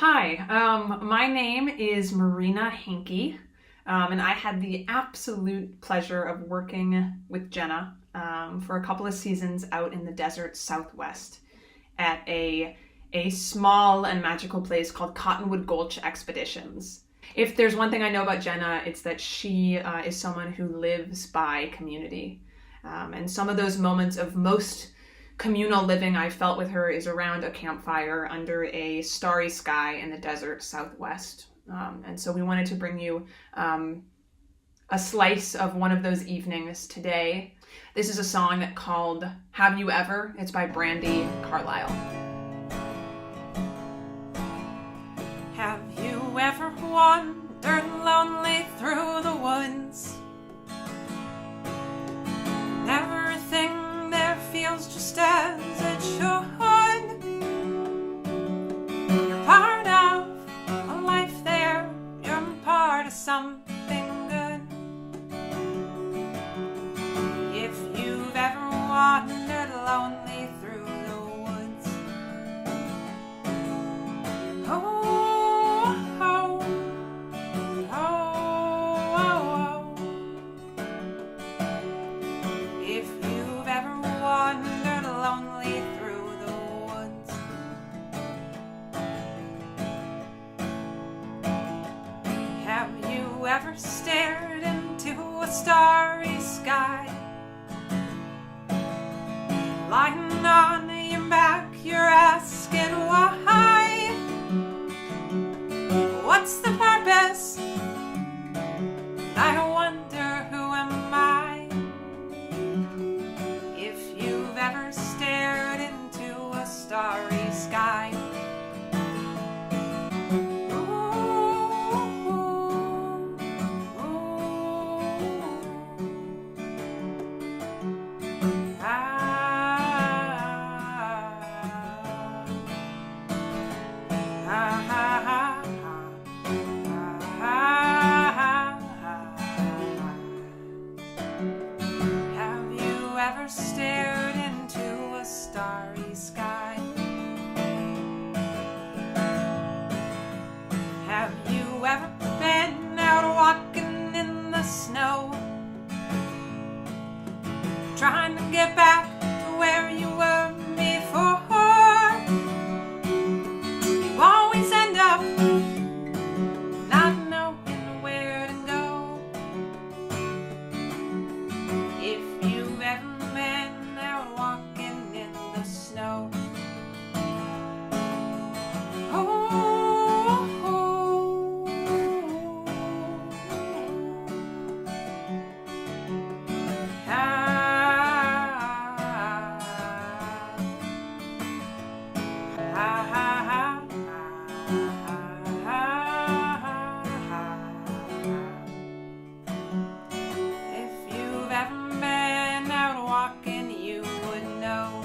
Hi, my name is Marina Hinke, and I had the absolute pleasure of working with Jenna for a couple of seasons out in the desert Southwest at a small and magical place called Cottonwood Gulch Expeditions. If there's one thing I know about Jenna, it's that she is someone who lives by community. And some of those moments of most communal living I felt with her is around a campfire under a starry sky in the desert Southwest. And so we wanted to bring you a slice of one of those evenings today. This is a song called Have You Ever? It's by Brandy Carlisle. Have you ever wandered lonely through the woods? Everything there feels just as it should. You're part of a life there, you're part of something good. If you've ever wandered lonely through the woods, ever stared into a starry sky? Lying on your back, you're asking why? What's the purpose? I wonder, who am I? If you've ever stared into a starry sky, stared into a starry sky? Have you ever been out walking in the snow, trying to get back to where you were before? You always end up not knowing where to go. If you've ever walking in the snow, if you've ever been out walking, you would know.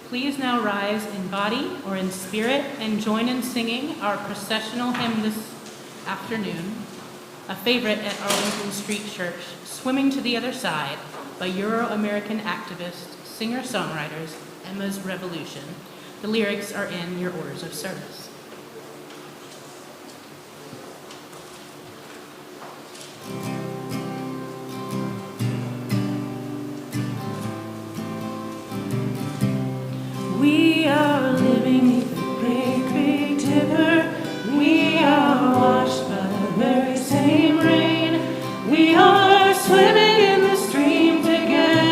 Please now rise in body or in spirit and join in singing our processional hymn this afternoon, a favorite at Arlington Street Church, Swimming to the Other Side, by Euro-American activist, singer-songwriters, Emma's Revolution. The lyrics are in your orders of service. We are living in the Great Creek River. We are washed by the very same rain. We are swimming in the stream together.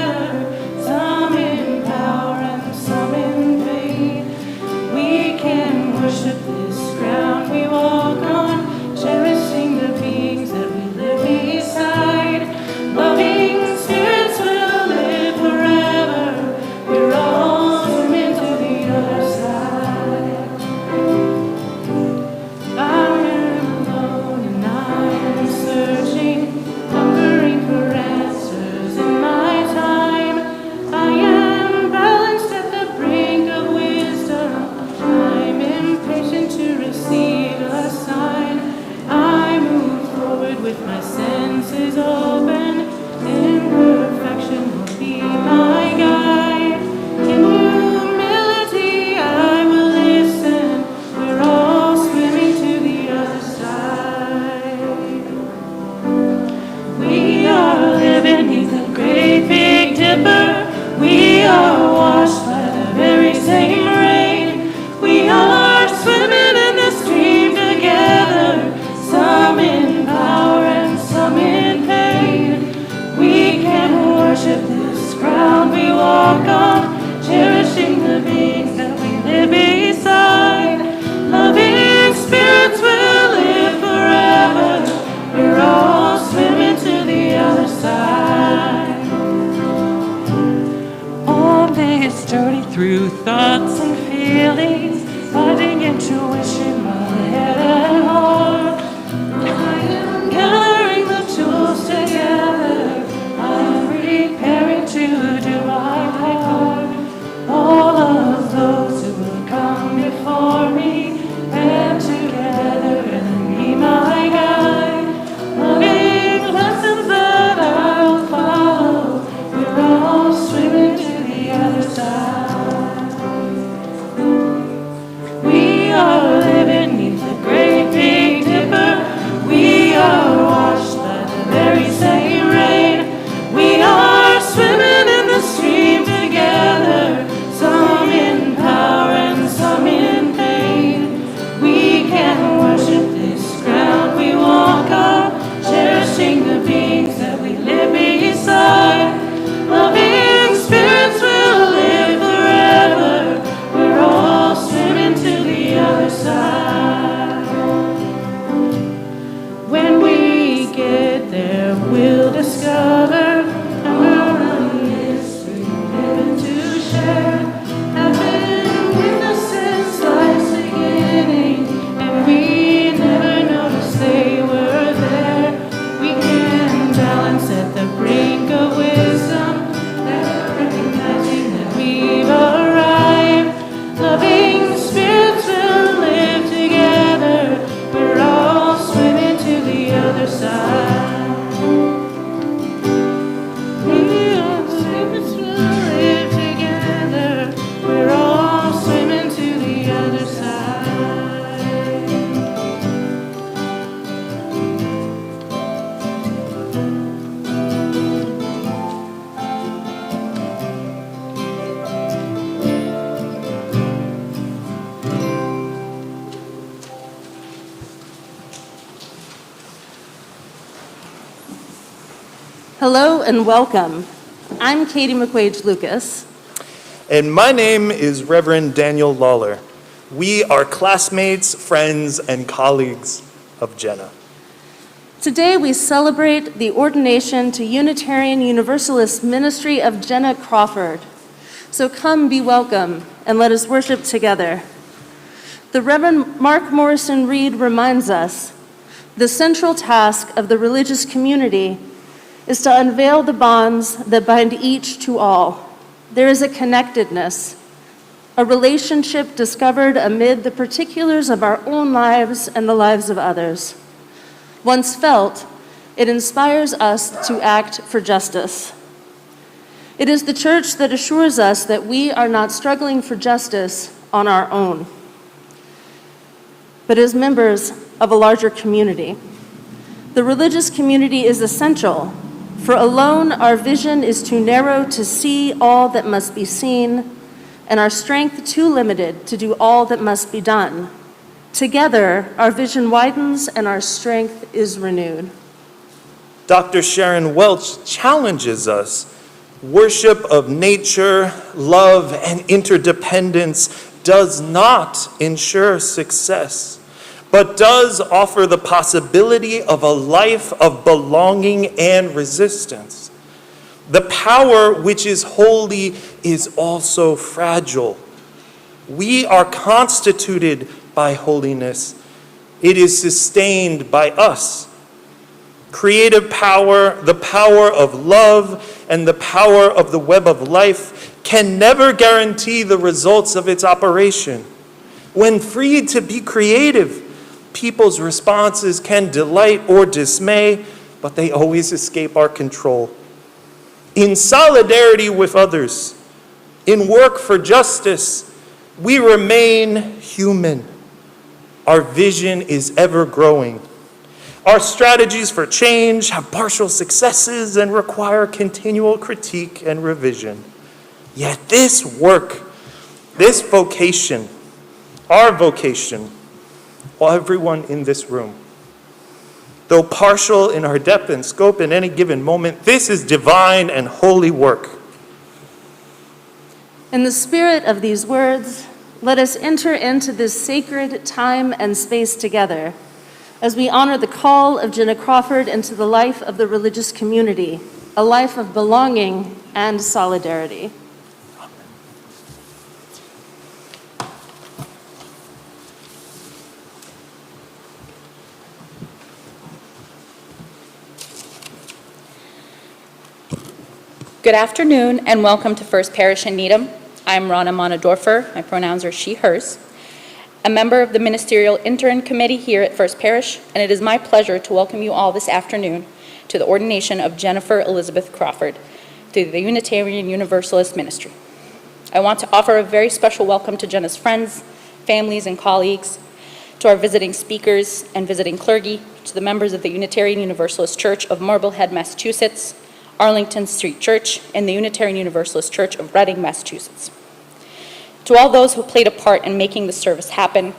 beneath the great Big Dipper. We are washed by the very same rain. We are swimming in the stream together, some in power and some in pain. We can worship this ground we walk on, cherishing the beings that we live beside. Loving spirits will live forever. We're all swimming to the other side. On this journey through thoughts and feelings, finding intuition while head and heart. I am gathering the tools together. I am preparing to do my part. All of those who will come before me, and together and be my guide. Loving lessons that I'll follow. We're all swimming to the other side. We are living beneath the great Big Dipper. We are washed by the very same rain. We are swimming in the stream together, some in power and some in pain. We can worship this ground we walk on, cherishing the beings that we live beside. Loving spirits will live forever. We're all swimming to the other side. When we get there, we'll discover our history given to share. Have been witnesses life's beginning, and we never noticed they were there. We can balance at the brink of wisdom, recognizing that we've arrived. Loving spirits will live together. We're all swimming to the other side. Spirits will live together. We're all swimming to the other side. Hello and welcome. I'm Katie McQuaige Lucas. And my name is Reverend Daniel Lawler. We are classmates, friends, and colleagues of Jenna. Today we celebrate the ordination to Unitarian Universalist ministry of Jenna Crawford. So come be welcome and let us worship together. The Reverend Mark Morrison Reed reminds us, the central task of the religious community is to unveil the bonds that bind each to all. There is a connectedness, a relationship discovered amid the particulars of our own lives and the lives of others. Once felt, it inspires us to act for justice. It is the church that assures us that we are not struggling for justice on our own, but as members of a larger community. The religious community is essential, for alone our vision is too narrow to see all that must be seen, and our strength too limited to do all that must be done. Together, our vision widens and our strength is renewed. Dr. Sharon Welch challenges us. Worship of nature, love, and interdependence does not ensure success, but does offer the possibility of a life of belonging and resistance. The power which is holy is also fragile. We are constituted by holiness. It is sustained by us. Creative power, the power of love, and the power of the web of life can never guarantee the results of its operation. When freed to be creative, people's responses can delight or dismay, but they always escape our control. In solidarity with others, in work for justice, we remain human. Our vision is ever growing. Our strategies for change have partial successes and require continual critique and revision. Yet this work, this vocation, our vocation, everyone in this room, though partial in our depth and scope in any given moment, this is divine and holy work. In the spirit of these words, let us enter into this sacred time and space together as we honor the call of Jenna Crawford into the life of the religious community, a life of belonging and solidarity. Good afternoon and welcome to First Parish in Needham. I'm Rana Monadorfer, my pronouns are she, hers, a member of the Ministerial Intern Committee here at First Parish, and it is my pleasure to welcome you all this afternoon to the ordination of Jennifer Elizabeth Crawford through the Unitarian Universalist Ministry. I want to offer a very special welcome to Jenna's friends, families, and colleagues, to our visiting speakers and visiting clergy, to the members of the Unitarian Universalist Church of Marblehead, Massachusetts, Arlington Street Church, and the Unitarian Universalist Church of Reading, Massachusetts. To all those who played a part in making the service happen,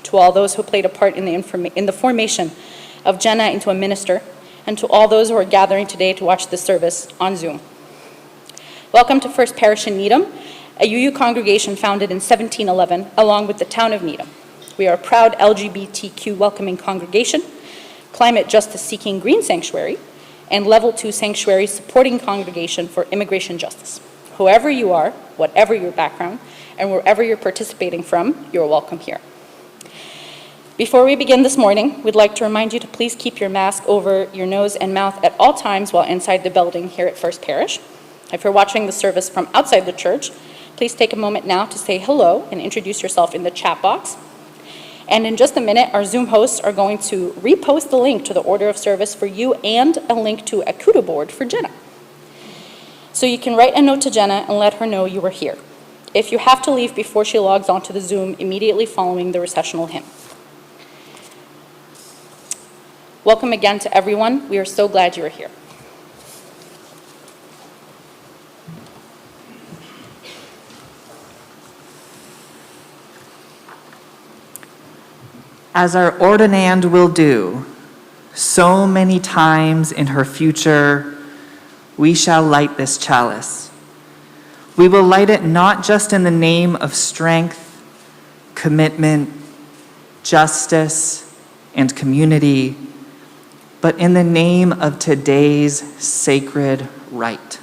to all those who played a part in the formation of Jenna into a minister, and to all those who are gathering today to watch this service on Zoom. Welcome to First Parish in Needham, a UU congregation founded in 1711 along with the town of Needham. We are a proud LGBTQ welcoming congregation, climate justice seeking green sanctuary, and level 2 sanctuary supporting congregation for immigration justice. Whoever you are, whatever your background, and wherever you're participating from, you're welcome here. Before we begin this morning, we'd like to remind you to please keep your mask over your nose and mouth at all times while inside the building here at First Parish. If you're watching the service from outside the church, please take a moment now to say hello and introduce yourself in the chat box. And in just a minute, our Zoom hosts are going to repost the link to the order of service for you and a link to a CUDA board for Jenna. So you can write a note to Jenna and let her know you were here, if you have to leave before she logs onto the Zoom immediately following the recessional hymn. Welcome again to everyone. We are so glad you are here. As our ordinand will do, so many times in her future, we shall light this chalice. We will light it not just in the name of strength, commitment, justice, and community, but in the name of today's sacred rite.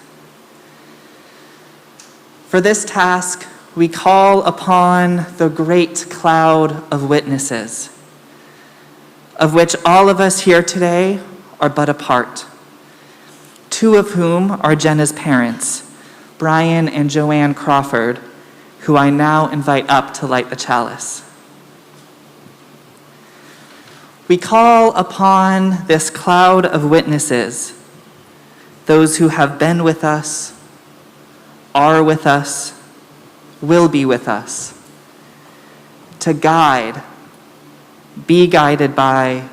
For this task, we call upon the great cloud of witnesses, of which all of us here today are but a part, two of whom are Jenna's parents, Brian and Joanne Crawford, who I now invite up to light the chalice. We call upon this cloud of witnesses, those who have been with us, are with us, will be with us, to guide, be guided by,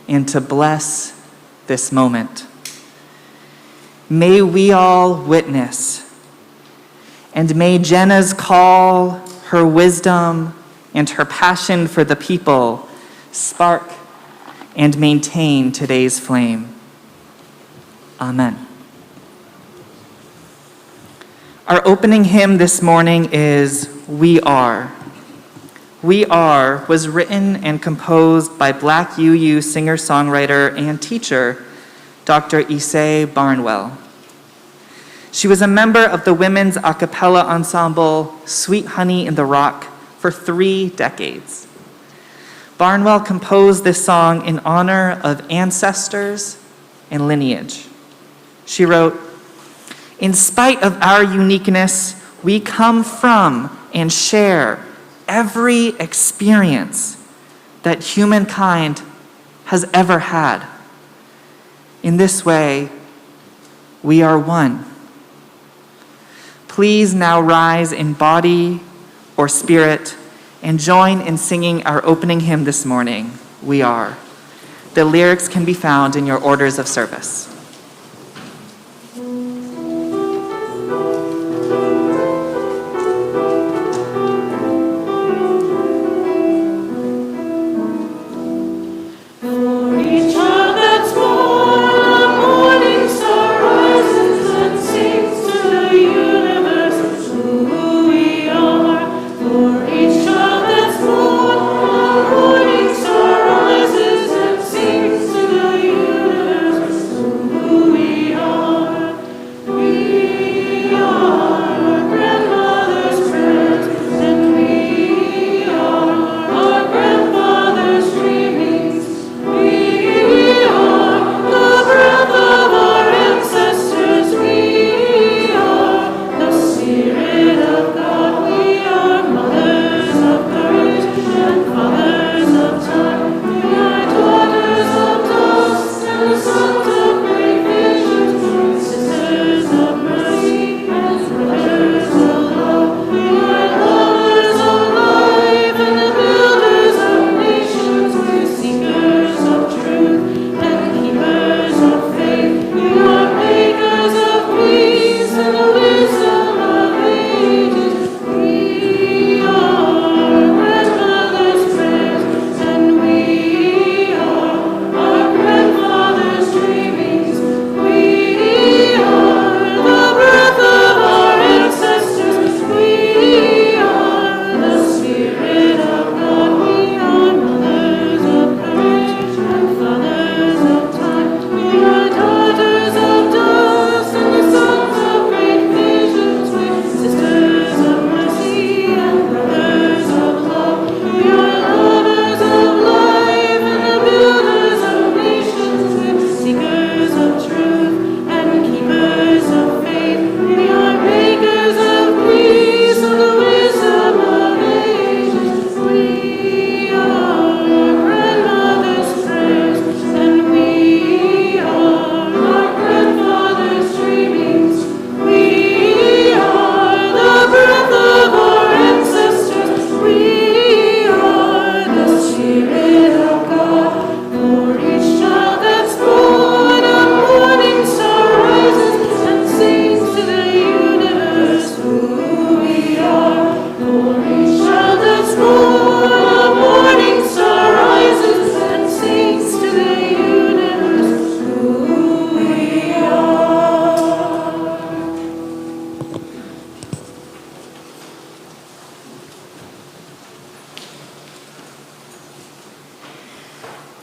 and to bless this moment. May we all witness, and may Jenna's call, her wisdom, and her passion for the people spark and maintain today's flame. Amen. Our opening hymn this morning is We Are. We Are was written and composed by Black UU singer-songwriter and teacher, Dr. Issei Barnwell. She was a member of the women's a cappella ensemble Sweet Honey in the Rock for 3 decades. Barnwell composed this song in honor of ancestors and lineage. She wrote, "In spite of our uniqueness, we come from and share every experience that humankind has ever had. In this way, we are one." Please now rise in body or spirit and join in singing our opening hymn this morning, We Are. The lyrics can be found in your orders of service.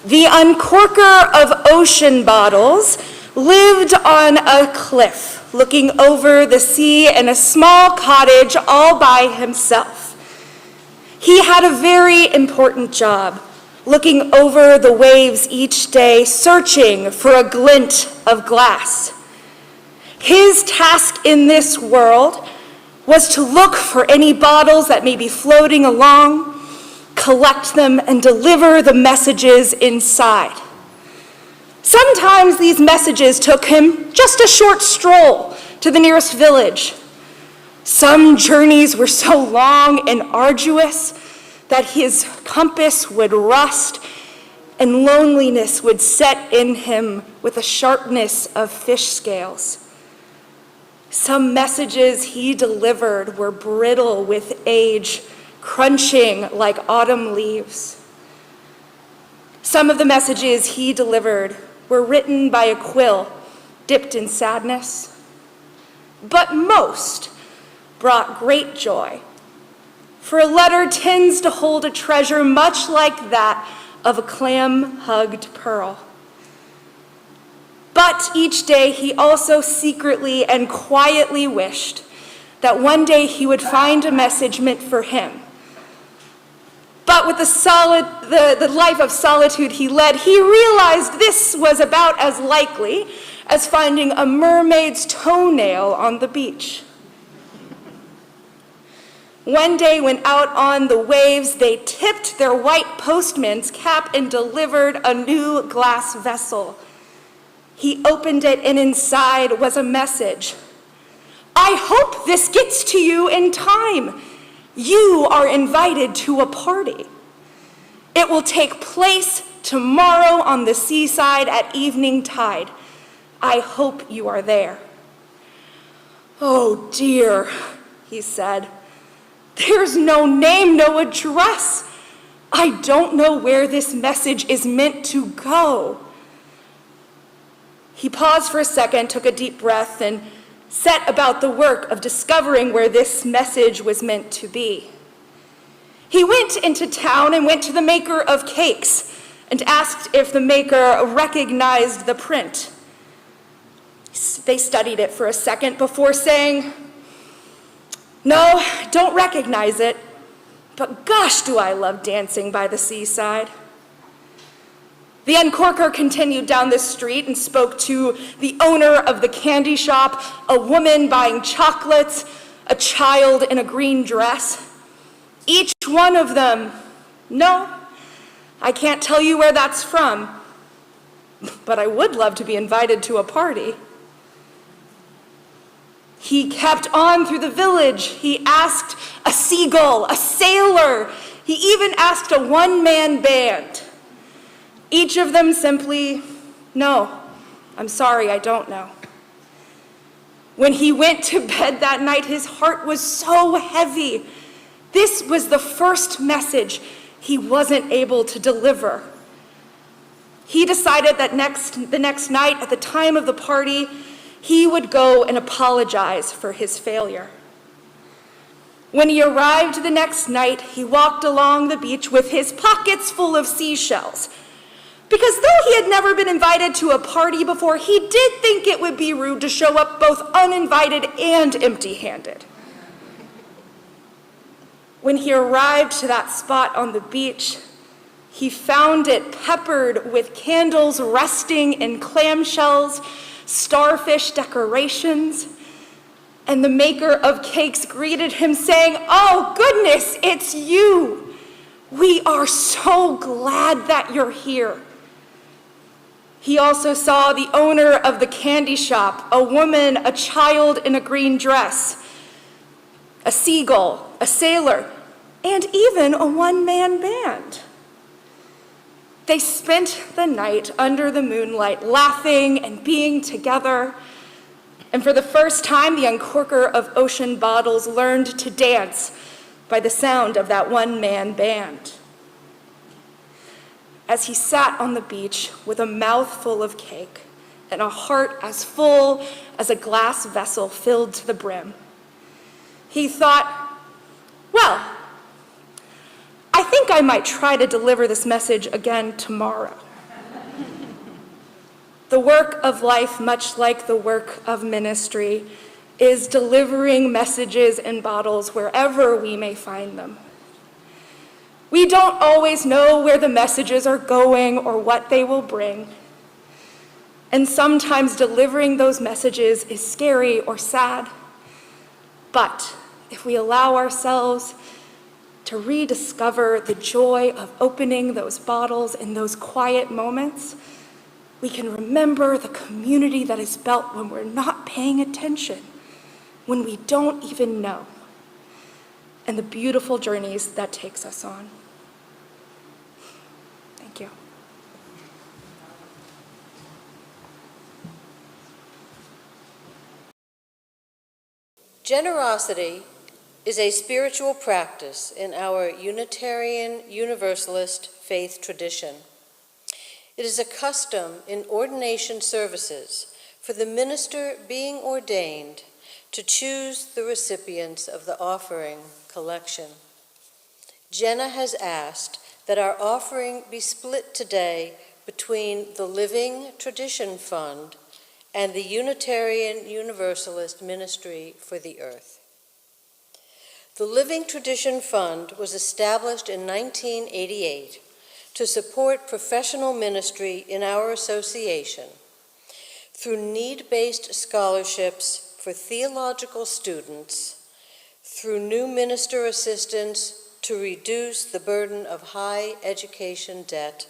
The uncorker of ocean bottles lived on a cliff, looking over the sea in a small cottage all by himself. He had a very important job, looking over the waves each day, searching for a glint of glass. His task in this world was to look for any bottles that may be floating along, collect them, and deliver the messages inside. Sometimes these messages took him just a short stroll to the nearest village. Some journeys were so long and arduous that his compass would rust and loneliness would set in him with the sharpness of fish scales. Some messages he delivered were brittle with age, crunching like autumn leaves. Some of the messages he delivered were written by a quill dipped in sadness, but most brought great joy, for a letter tends to hold a treasure much like that of a clam-hugged pearl. But each day he also secretly and quietly wished that one day he would find a message meant for him. But with the life of solitude he led, he realized this was about as likely as finding a mermaid's toenail on the beach. One day when out on the waves, they tipped their white postman's cap and delivered a new glass vessel. He opened it, and inside was a message. "I hope this gets to you in time. You are invited to a party. It will take place tomorrow on the seaside at evening tide. I hope you are there." "Oh dear," he said. "There's no name, no address. I don't know where this message is meant to go." He paused for a second, took a deep breath, and set about the work of discovering where this message was meant to be. He went into town and went to the maker of cakes and asked if the maker recognized the print. They studied it for a second before saying, "No, don't recognize it, but gosh, do I love dancing by the seaside." The uncorker continued down the street and spoke to the owner of the candy shop, a woman buying chocolates, a child in a green dress. Each one of them, "No, I can't tell you where that's from, but I would love to be invited to a party." He kept on through the village. He asked a seagull, a sailor. He even asked a one-man band. Each of them simply, "No, I'm sorry, I don't know." When he went to bed that night, his heart was so heavy. This was the first message he wasn't able to deliver. He decided that the next night, at the time of the party, he would go and apologize for his failure. When he arrived the next night, he walked along the beach with his pockets full of seashells. Because though he had never been invited to a party before, he did think it would be rude to show up both uninvited and empty-handed. When he arrived to that spot on the beach, he found it peppered with candles resting in clamshells, starfish decorations, and the maker of cakes greeted him saying, "Oh goodness, it's you. We are so glad that you're here." He also saw the owner of the candy shop, a woman, a child in a green dress, a seagull, a sailor, and even a one-man band. They spent the night under the moonlight, laughing and being together. And for the first time, the uncorker of ocean bottles learned to dance by the sound of that one-man band. As he sat on the beach with a mouth full of cake and a heart as full as a glass vessel filled to the brim, he thought, "Well, I think I might try to deliver this message again tomorrow." The work of life, much like the work of ministry, is delivering messages in bottles wherever we may find them. We don't always know where the messages are going or what they will bring. And sometimes delivering those messages is scary or sad. But if we allow ourselves to rediscover the joy of opening those bottles in those quiet moments, we can remember the community that is built when we're not paying attention, when we don't even know, and the beautiful journeys that takes us on. Thank you. Generosity is a spiritual practice in our Unitarian Universalist faith tradition. It is a custom in ordination services for the minister being ordained to choose the recipients of the offering collection. Jenna has asked that our offering be split today between the Living Tradition Fund and the Unitarian Universalist Ministry for the Earth. The Living Tradition Fund was established in 1988 to support professional ministry in our association through need-based scholarships for theological students, through new minister assistance to reduce the burden of high education debt,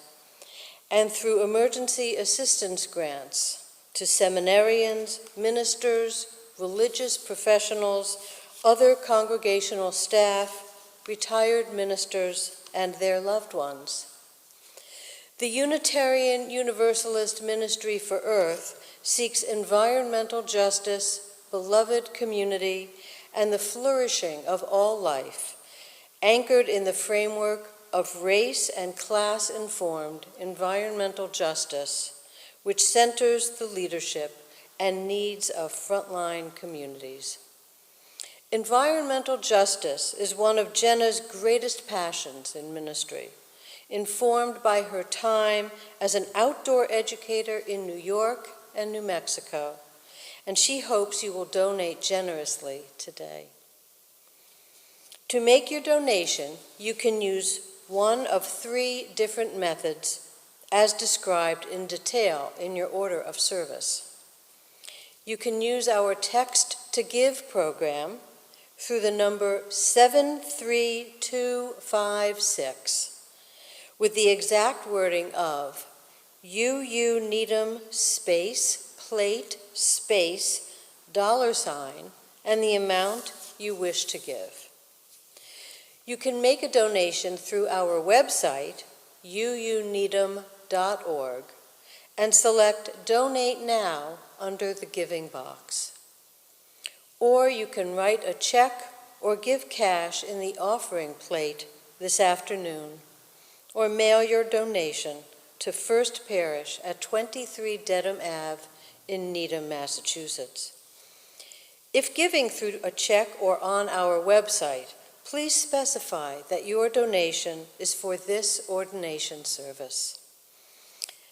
and through emergency assistance grants to seminarians, ministers, religious professionals, other congregational staff, retired ministers, and their loved ones. The Unitarian Universalist Ministry for Earth seeks environmental justice, beloved community, and the flourishing of all life, anchored in the framework of race and class-informed environmental justice, which centers the leadership and needs of frontline communities. Environmental justice is one of Jenna's greatest passions in ministry, informed by her time as an outdoor educator in New York and New Mexico, and she hopes you will donate generously today. To make your donation, you can use one of 3 different methods as described in detail in your order of service. You can use our Text to Give program through the number 73256 with the exact wording of UU Needham space plate space $, and the amount you wish to give. You can make a donation through our website, uuneedham.org, and select Donate Now under the Giving box. Or you can write a check or give cash in the offering plate this afternoon, or mail your donation to First Parish at 23 Dedham Ave in Needham, Massachusetts. If giving through a check or on our website, please specify that your donation is for this ordination service.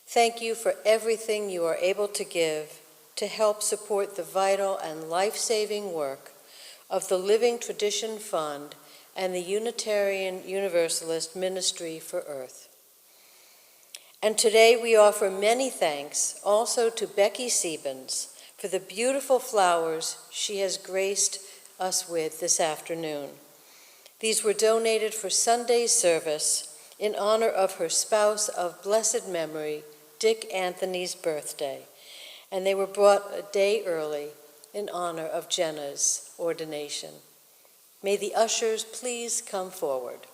Thank you for everything you are able to give to help support the vital and life-saving work of the Living Tradition Fund and the Unitarian Universalist Ministry for Earth. And today we offer many thanks also to Becky Siebens for the beautiful flowers she has graced us with this afternoon. These were donated for Sunday's service in honor of her spouse of blessed memory, Dick Anthony's birthday, and they were brought a day early in honor of Jenna's ordination. May the ushers please come forward.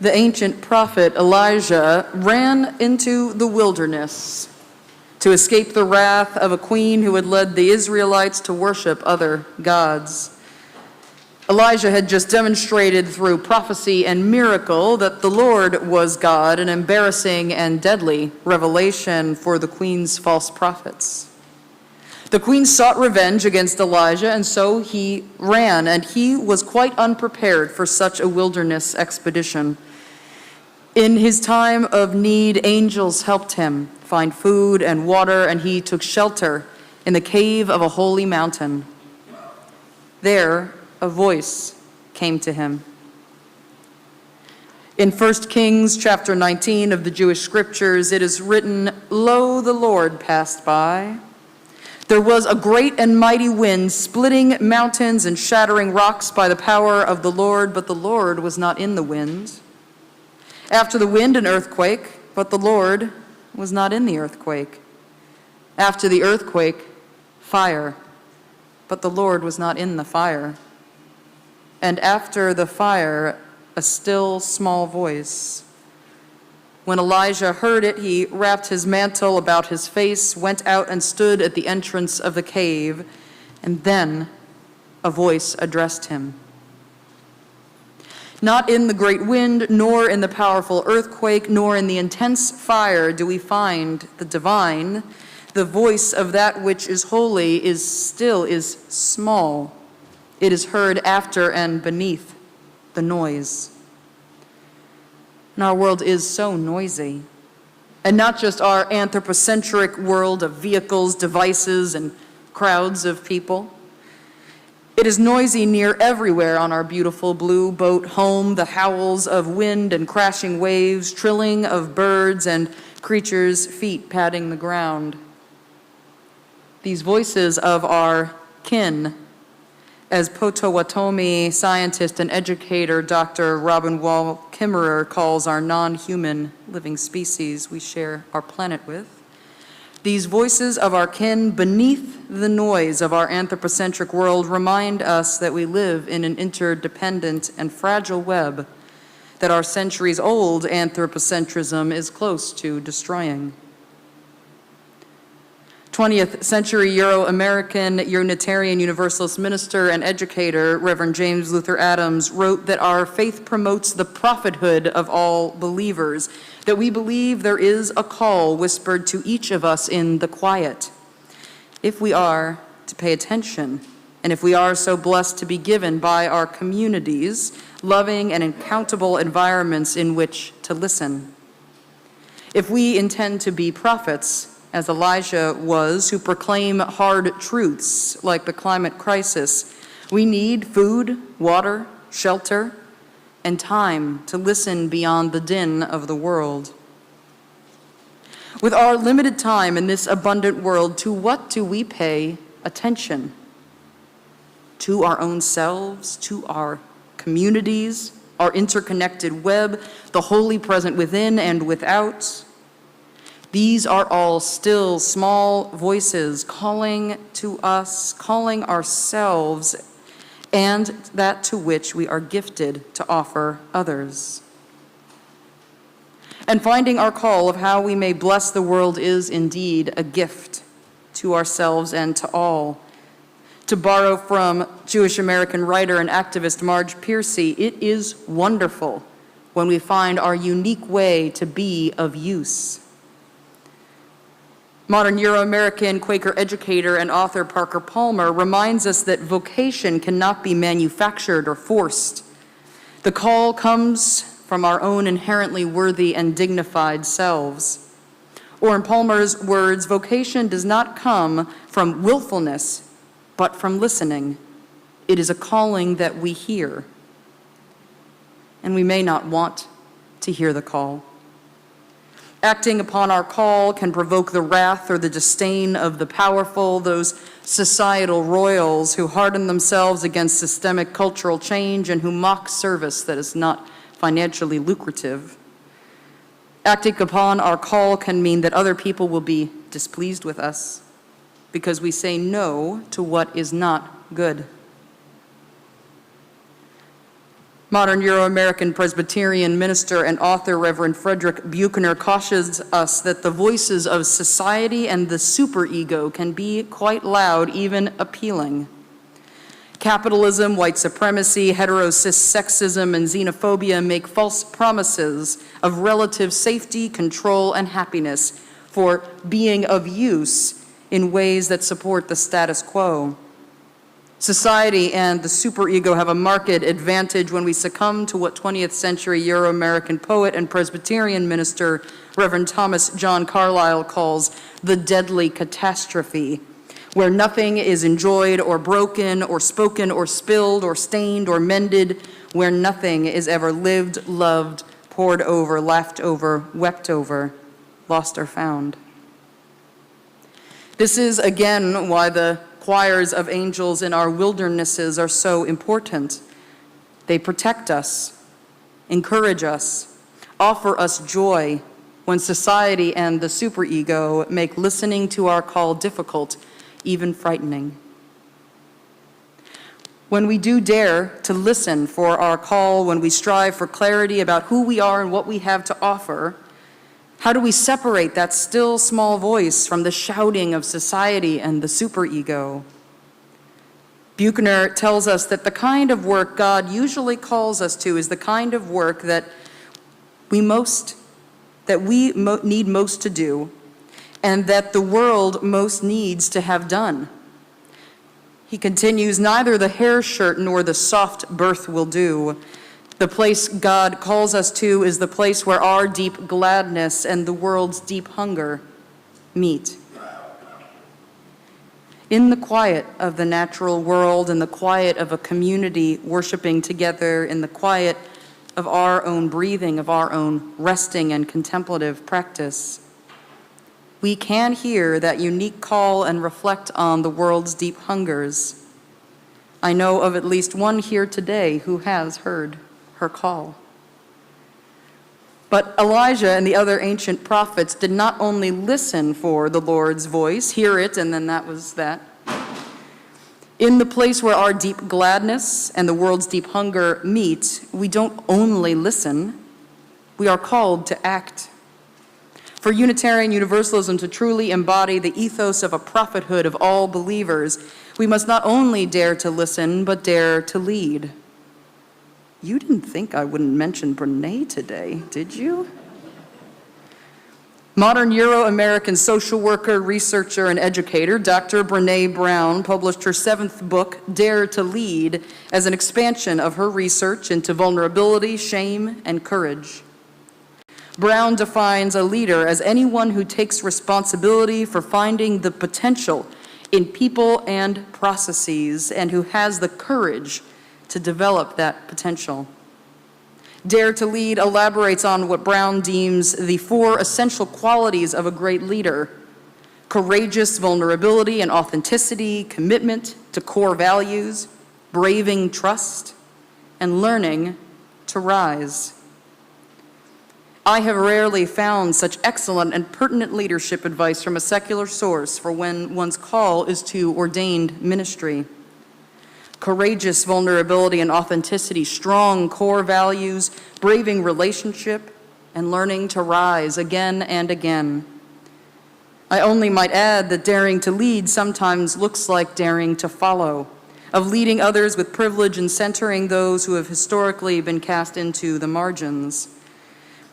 the ancient prophet Elijah ran into the wilderness to escape the wrath of a queen who had led the Israelites to worship other gods. Elijah had just demonstrated through prophecy and miracle that the Lord was God, an embarrassing and deadly revelation for the queen's false prophets. The queen sought revenge against Elijah, and so he ran, and he was quite unprepared for such a wilderness expedition. In his time of need, angels helped him find food and water, and he took shelter in the cave of a holy mountain. There, a voice came to him. In 1 Kings chapter 19 of the Jewish scriptures, it is written, "Lo, the Lord passed by. There was a great and mighty wind, splitting mountains and shattering rocks by the power of the Lord, but the Lord was not in the wind. After the wind, an earthquake, but the Lord was not in the earthquake. After the earthquake, fire, but the Lord was not in the fire. And after the fire, a still small voice. When Elijah heard it, he wrapped his mantle about his face, went out and stood at the entrance of the cave, and then a voice addressed him. Not in the great wind, nor in the powerful earthquake, nor in the intense fire do we find the divine. The voice of that which is holy is small. It is heard after and beneath the noise. And our world is so noisy. And not just our anthropocentric world of vehicles, devices, and crowds of people. It is noisy near everywhere on our beautiful blue boat home, the howls of wind and crashing waves, trilling of birds and creatures' feet patting the ground. These voices of our kin, as Potawatomi scientist and educator Dr. Robin Wall Kimmerer calls our non-human living species we share our planet with. These voices of our kin beneath the noise of our anthropocentric world remind us that we live in an interdependent and fragile web that our centuries-old anthropocentrism is close to destroying. 20th century Euro-American Unitarian Universalist minister and educator, Reverend James Luther Adams, wrote that our faith promotes the prophethood of all believers, that we believe there is a call whispered to each of us in the quiet, if we are to pay attention, and if we are so blessed to be given by our communities loving and accountable environments in which to listen. If we intend to be prophets, as Elijah was, who proclaim hard truths like the climate crisis, we need food, water, shelter, and time to listen beyond the din of the world. With our limited time in this abundant world, to what do we pay attention? To our own selves, to our communities, our interconnected web, the holy present within and without. These are all still small voices calling to us, calling ourselves, and that to which we are gifted to offer others. And finding our call of how we may bless the world is indeed a gift to ourselves and to all. To borrow from Jewish American writer and activist Marge Piercy, it is wonderful when we find our unique way to be of use. Modern Euro-American Quaker educator and author Parker Palmer reminds us that vocation cannot be manufactured or forced. The call comes from our own inherently worthy and dignified selves. Or in Palmer's words, vocation does not come from willfulness, but from listening. It is a calling that we hear. And we may not want to hear the call. Acting upon our call can provoke the wrath or the disdain of the powerful, those societal royals who harden themselves against systemic cultural change and who mock service that is not financially lucrative. Acting upon our call can mean that other people will be displeased with us because we say no to what is not good. Modern Euro-American Presbyterian minister and author Reverend Frederick Buechner cautions us that the voices of society and the superego can be quite loud, even appealing. Capitalism, white supremacy, hetero-cis sexism, and xenophobia make false promises of relative safety, control, and happiness for being of use in ways that support the status quo. Society and the superego have a marked advantage when we succumb to what 20th century Euro-American poet and Presbyterian minister Reverend Thomas John Carlyle calls the deadly catastrophe, where nothing is enjoyed or broken or spoken or spilled or stained or mended, where nothing is ever lived, loved, pored over, laughed over, wept over, lost or found. This is again why the choirs of angels in our wildernesses are so important. They protect us, encourage us, offer us joy when society and the superego make listening to our call difficult, even frightening. When we do dare to listen for our call, when we strive for clarity about who we are and what we have to offer, how do we separate that still small voice from the shouting of society and the superego? Buechner tells us that the kind of work God usually calls us to is the kind of work that we need most to do, and that the world most needs to have done. He continues, neither the hair shirt nor the soft berth will do. The place God calls us to is the place where our deep gladness and the world's deep hunger meet. In the quiet of the natural world, in the quiet of a community worshiping together, in the quiet of our own breathing, of our own resting and contemplative practice, we can hear that unique call and reflect on the world's deep hungers. I know of at least one here today who has heard her call. But Elijah and the other ancient prophets did not only listen for the Lord's voice, hear it, and then that was that. In the place where our deep gladness and the world's deep hunger meet, we don't only listen, we are called to act. For Unitarian Universalism to truly embody the ethos of a prophethood of all believers, we must not only dare to listen, but dare to lead. You didn't think I wouldn't mention Brene today, did you? Modern Euro-American social worker, researcher, and educator, Dr. Brene Brown, published her 7th book, Dare to Lead, as an expansion of her research into vulnerability, shame, and courage. Brown defines a leader as anyone who takes responsibility for finding the potential in people and processes, and who has the courage to develop that potential. Dare to Lead elaborates on what Brown deems the 4 essential qualities of a great leader: courageous vulnerability and authenticity, commitment to core values, braving trust, and learning to rise. I have rarely found such excellent and pertinent leadership advice from a secular source for when one's call is to ordained ministry. Courageous vulnerability and authenticity, strong core values, braving relationship, and learning to rise again and again. I only might add that daring to lead sometimes looks like daring to follow, of leading others with privilege and centering those who have historically been cast into the margins.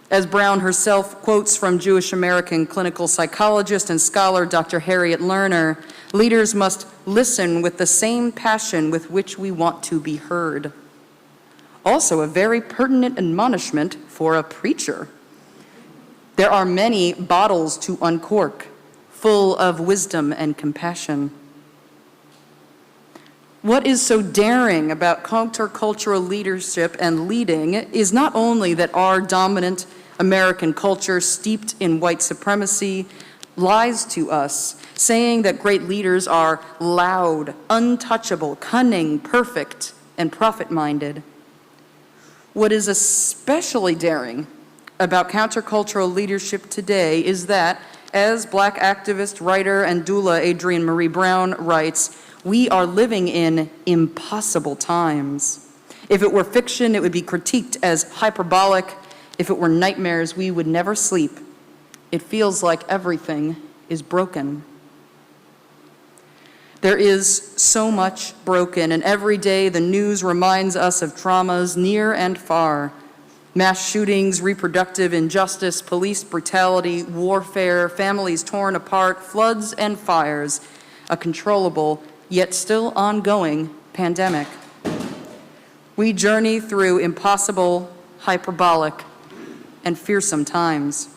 As Brown herself quotes from Jewish American clinical psychologist and scholar Dr. Harriet Lerner, leaders must listen with the same passion with which we want to be heard. Also, a very pertinent admonishment for a preacher. There are many bottles to uncork, full of wisdom and compassion. What is so daring about countercultural leadership and leading is not only that our dominant American culture, steeped in white supremacy, lies to us, saying that great leaders are loud, untouchable, cunning, perfect, and profit-minded. What is especially daring about countercultural leadership today is that, as Black activist, writer, and doula Adrienne Marie Brown writes, we are living in impossible times. If it were fiction, it would be critiqued as hyperbolic. If it were nightmares, we would never sleep. It feels like everything is broken. There is so much broken, and every day the news reminds us of traumas near and far. Mass shootings, reproductive injustice, police brutality, warfare, families torn apart, floods and fires, a controllable yet still ongoing pandemic. We journey through impossible, hyperbolic, and fearsome times.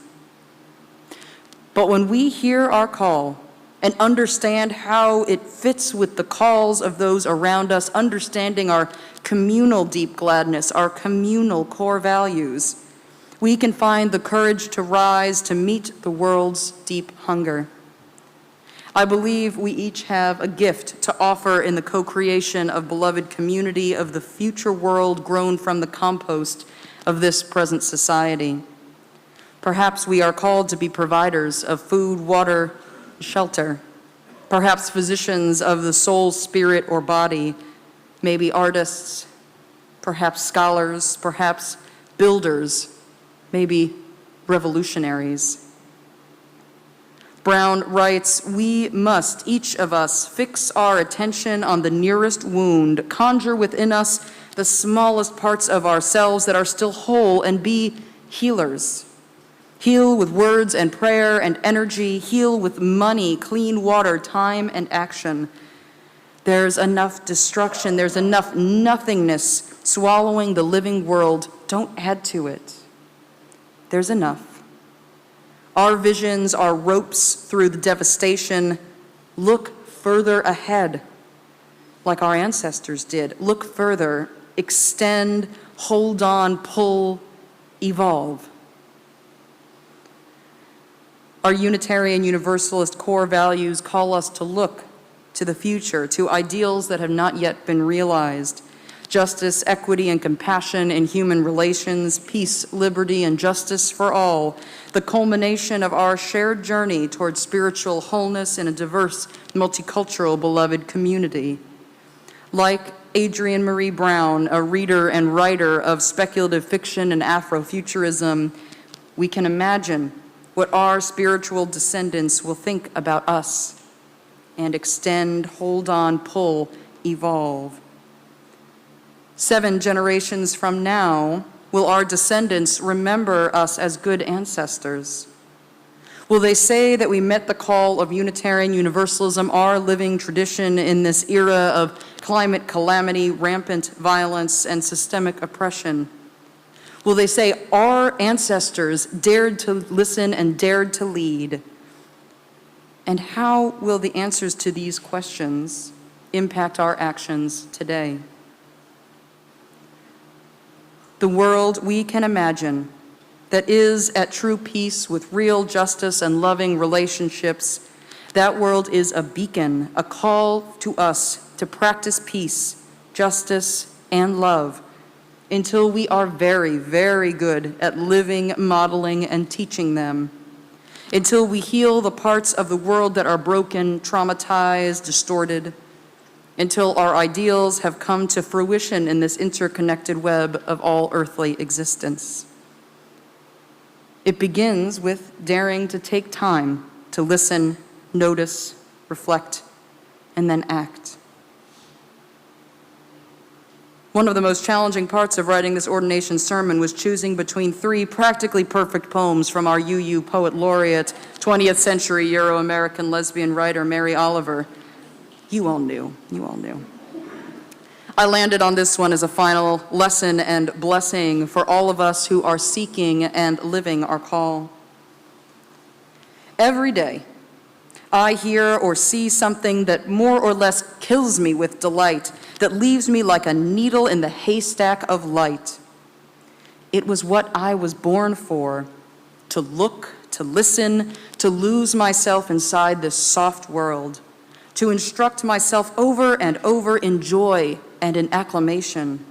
But when we hear our call and understand how it fits with the calls of those around us, understanding our communal deep gladness, our communal core values, we can find the courage to rise to meet the world's deep hunger. I believe we each have a gift to offer in the co-creation of beloved community of the future world grown from the compost of this present society. Perhaps we are called to be providers of food, water, shelter. Perhaps physicians of the soul, spirit, or body. Maybe artists, perhaps scholars, perhaps builders, maybe revolutionaries. Brown writes, we must, each of us, fix our attention on the nearest wound, conjure within us the smallest parts of ourselves that are still whole, and be healers. Heal with words and prayer and energy, heal with money, clean water, time, and action. There's enough destruction, there's enough nothingness swallowing the living world. Don't add to it. There's enough. Our visions are ropes through the devastation. Look further ahead, like our ancestors did. Look further, extend, hold on, pull, evolve. Our Unitarian Universalist core values call us to look to the future, to ideals that have not yet been realized. Justice, equity, and compassion in human relations, peace, liberty, and justice for all, the culmination of our shared journey towards spiritual wholeness in a diverse, multicultural, beloved community. Like Adrienne Marie Brown, a reader and writer of speculative fiction and Afrofuturism, we can imagine what our spiritual descendants will think about us, and extend, hold on, pull, evolve. 7 generations from now, will our descendants remember us as good ancestors? Will they say that we met the call of Unitarian Universalism, our living tradition in this era of climate calamity, rampant violence, and systemic oppression? Will they say our ancestors dared to listen and dared to lead? And how will the answers to these questions impact our actions today? The world we can imagine that is at true peace with real justice and loving relationships, that world is a beacon, a call to us to practice peace, justice, and love until we are very, very good at living, modeling, and teaching them. Until we heal the parts of the world that are broken, traumatized, distorted. Until our ideals have come to fruition in this interconnected web of all earthly existence. It begins with daring to take time to listen, notice, reflect, and then act. One of the most challenging parts of writing this ordination sermon was choosing between 3 practically perfect poems from our UU poet laureate, 20th century Euro-American lesbian writer Mary Oliver. You all knew. I landed on this one as a final lesson and blessing for all of us who are seeking and living our call. Every day, I hear or see something that more or less kills me with delight, that leaves me like a needle in the haystack of light. It was what I was born for, to look, to listen, to lose myself inside this soft world, to instruct myself over and over in joy and in acclamation.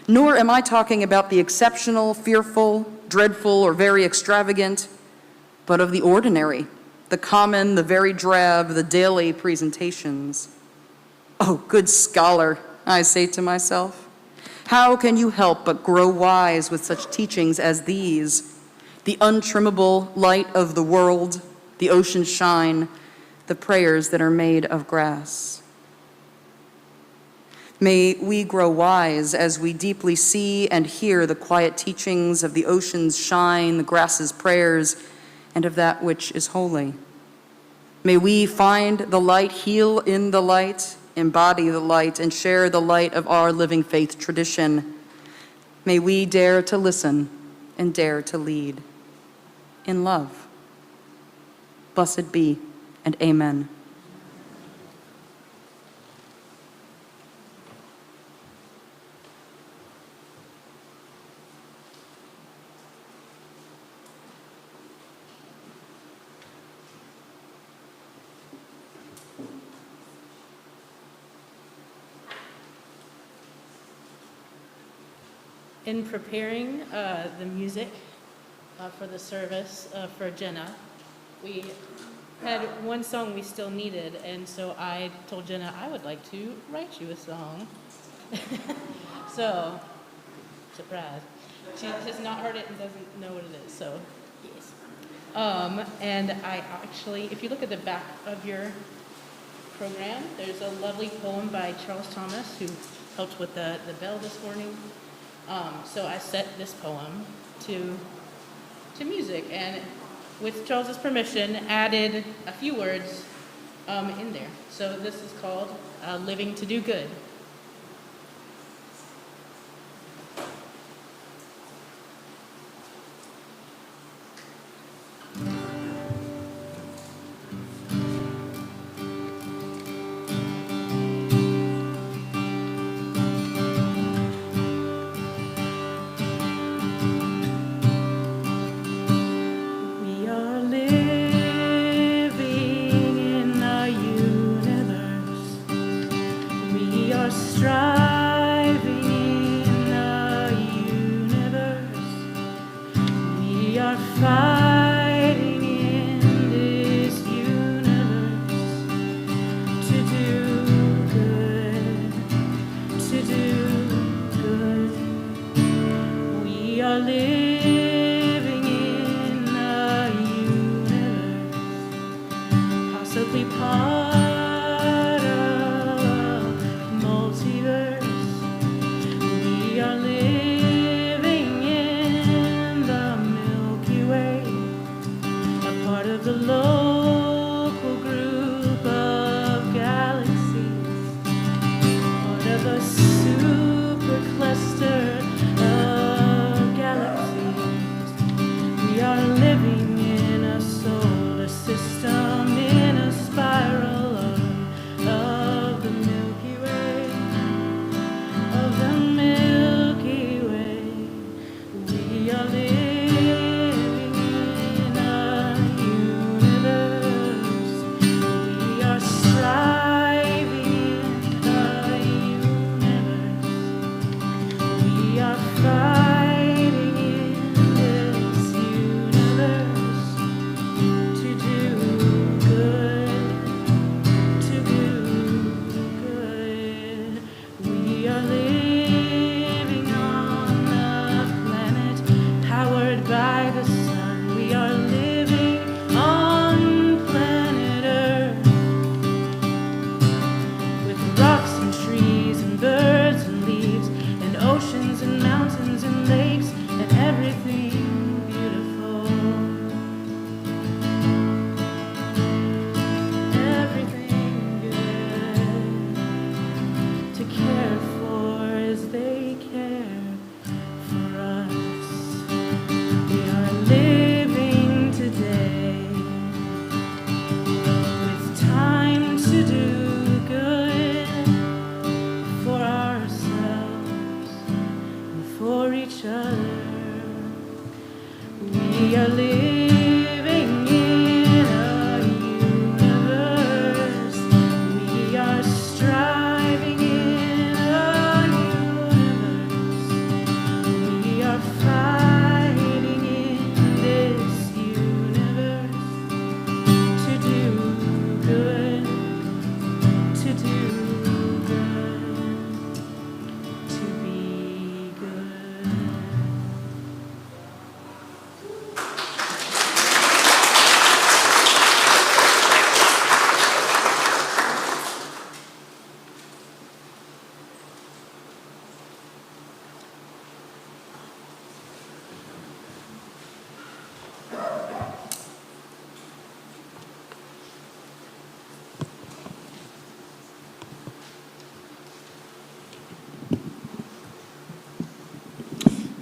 Nor am I talking about the exceptional, fearful, dreadful, or very extravagant, but of the ordinary, the common, the very drab, the daily presentations. Oh, good scholar, I say to myself, How can you help but grow wise with such teachings as these? The untrimmable light of the world, the ocean's shine, the prayers that are made of grass. May we grow wise as we deeply see and hear the quiet teachings of the ocean's shine, the grass's prayers, and of that which is holy. May we find the light, heal in the light, embody the light, and share the light of our living faith tradition. May we dare to listen and dare to lead in love. Blessed be, and amen. In preparing the music for the service for Jenna, we had one song we still needed, and so I told Jenna I would like to write you a song. So, surprise. She has not heard it and doesn't know what it is, so yes. And I actually, if you look at the back of your program, there's a lovely poem by Charles Thomas, who helped with the bell this morning. So I set this poem to music, and with Charles's permission, added a few words in there. So this is called Living to Do Good. Living in a solar system in a spiral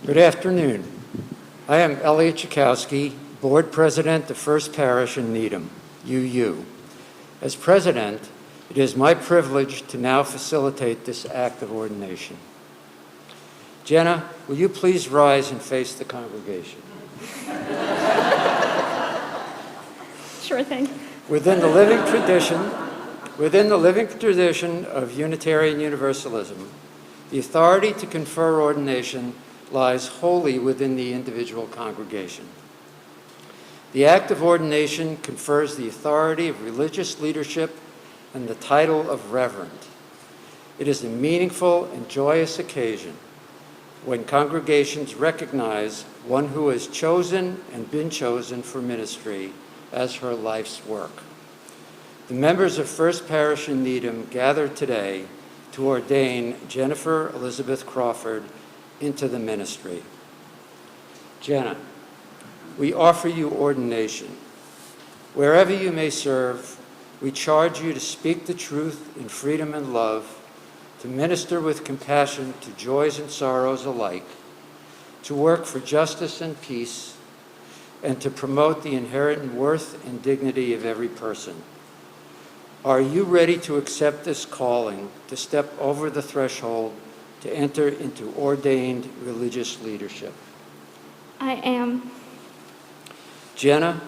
Good afternoon. I am Elliot Chakowski, Board President of First Parish in Needham, UU. As President, it is my privilege to now facilitate this act of ordination. Jenna, will you please rise and face the congregation? Sure thing. Within the living tradition of Unitarian Universalism, the authority to confer ordination lies wholly within the individual congregation. The act of ordination confers the authority of religious leadership and the title of reverend. It is a meaningful and joyous occasion when congregations recognize one who has chosen and been chosen for ministry as her life's work. The members of First Parish in Needham gather today to ordain Jennifer Elizabeth Crawford into the ministry. Jenna, we offer you ordination. Wherever you may serve, we charge you to speak the truth in freedom and love, to minister with compassion to joys and sorrows alike, to work for justice and peace, and to promote the inherent worth and dignity of every person. Are you ready to accept this calling, to step over the threshold, to enter into ordained religious leadership? I am. Jenna,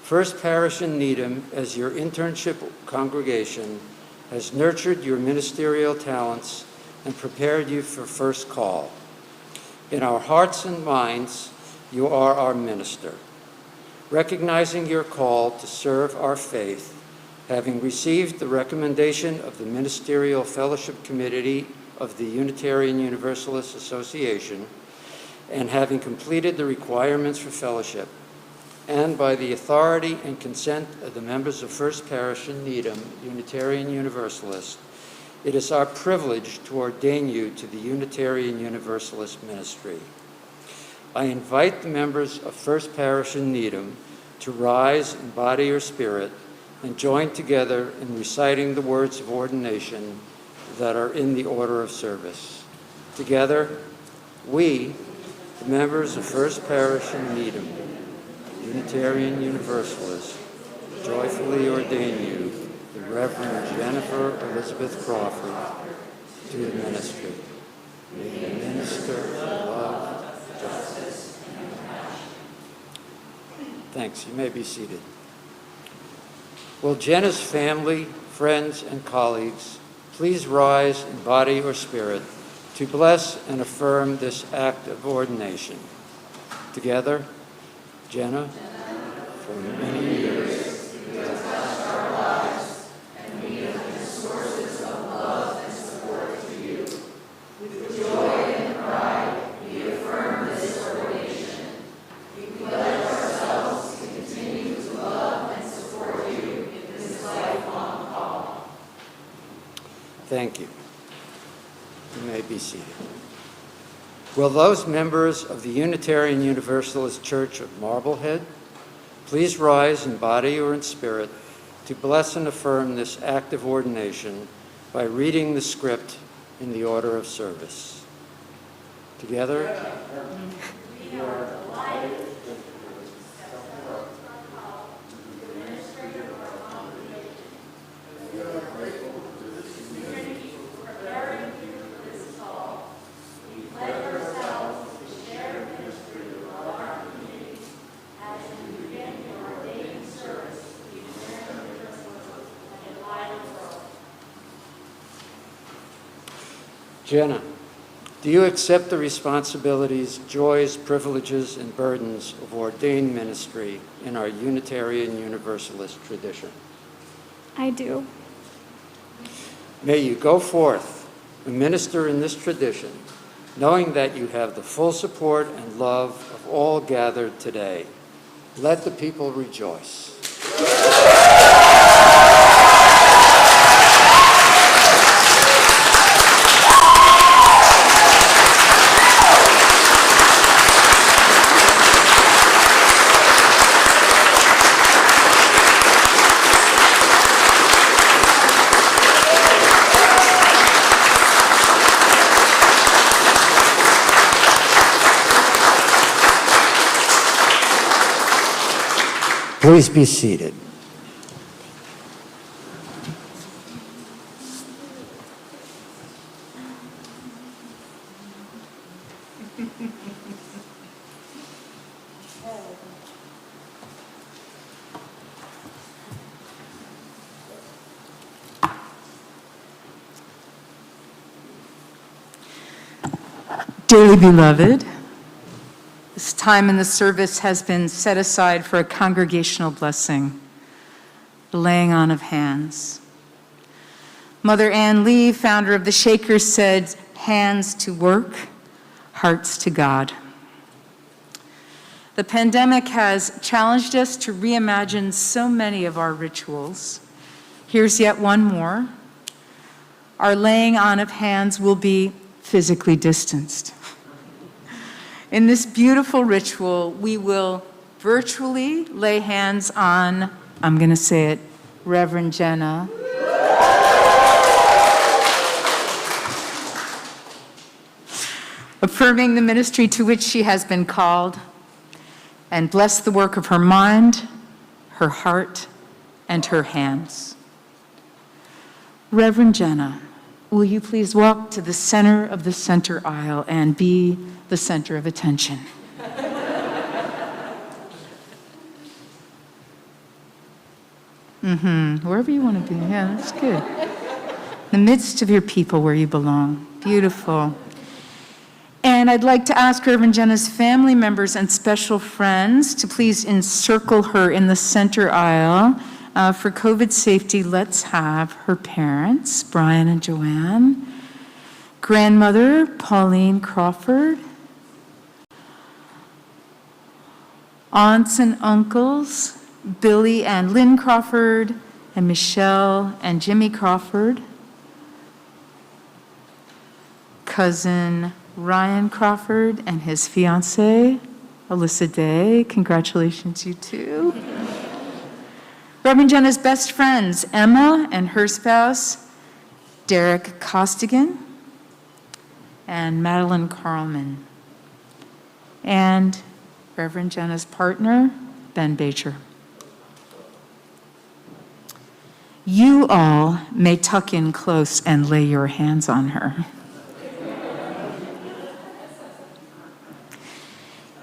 First Parish in Needham, as your internship congregation, has nurtured your ministerial talents and prepared you for first call. In our hearts and minds, you are our minister. Recognizing your call to serve our faith, having received the recommendation of the Ministerial Fellowship Committee of the Unitarian Universalist Association, and having completed the requirements for fellowship, and by the authority and consent of the members of First Parish in Needham, Unitarian Universalist, it is our privilege to ordain you to the Unitarian Universalist ministry. I invite the members of First Parish in Needham to rise in body or spirit and join together in reciting the words of ordination that are in the order of service. Together, we, the members of First Parish in Needham, Unitarian Universalist, joyfully ordain you, the Reverend Jennifer Elizabeth Crawford, to the ministry. May you minister of love, justice, and compassion. Thanks. You may be seated. Will Jenna's family, friends, and colleagues please rise in body or spirit to bless and affirm this act of ordination? Together, Jenna, for many years, you have touched our lives, and we have been sources of love and support to you. With joy and pride, we affirm this ordination. We pledge ourselves to continue to love and support you in this lifelong call. Thank you. You may be seated. Will those members of the Unitarian Universalist Church of Marblehead please rise in body or in spirit to bless and affirm this act of ordination by reading the script in the order of service. Together, we are delighted Jenna, do you accept the responsibilities, joys, privileges, and burdens of ordained ministry in our Unitarian Universalist tradition? I do. May you go forth and minister in this tradition, knowing that you have the full support and love of all gathered today. Let the people rejoice. Please be seated. Dearly beloved, this time in the service has been set aside for a congregational blessing, the laying on of hands. Mother Ann Lee, founder of the Shakers, said, "Hands to work, hearts to God." The pandemic has challenged us to reimagine so many of our rituals. Here's yet one more. Our laying on of hands will be physically distanced. In this beautiful ritual, we will virtually lay hands on, I'm going to say it, Reverend Jenna. Affirming the ministry to which she has been called, and bless the work of her mind, her heart, and her hands. Reverend Jenna, will you please walk to the center of the center aisle and be the center of attention? Wherever you want to be. Yeah, that's good. In the midst of your people where you belong. Beautiful. And I'd like to ask Reverend Jenna's family members and special friends to please encircle her in the center aisle. For COVID safety, let's have her parents, Brian and Joanne, grandmother, Pauline Crawford, aunts and uncles, Billy and Lynn Crawford, and Michelle and Jimmy Crawford, cousin Ryan Crawford and his fiancée, Alyssa Day. Congratulations, you two. Reverend Jenna's best friends, Emma and her spouse, Derek Costigan, and Madeline Carlman. And Reverend Jenna's partner, Ben Bacher. You all may tuck in close and lay your hands on her.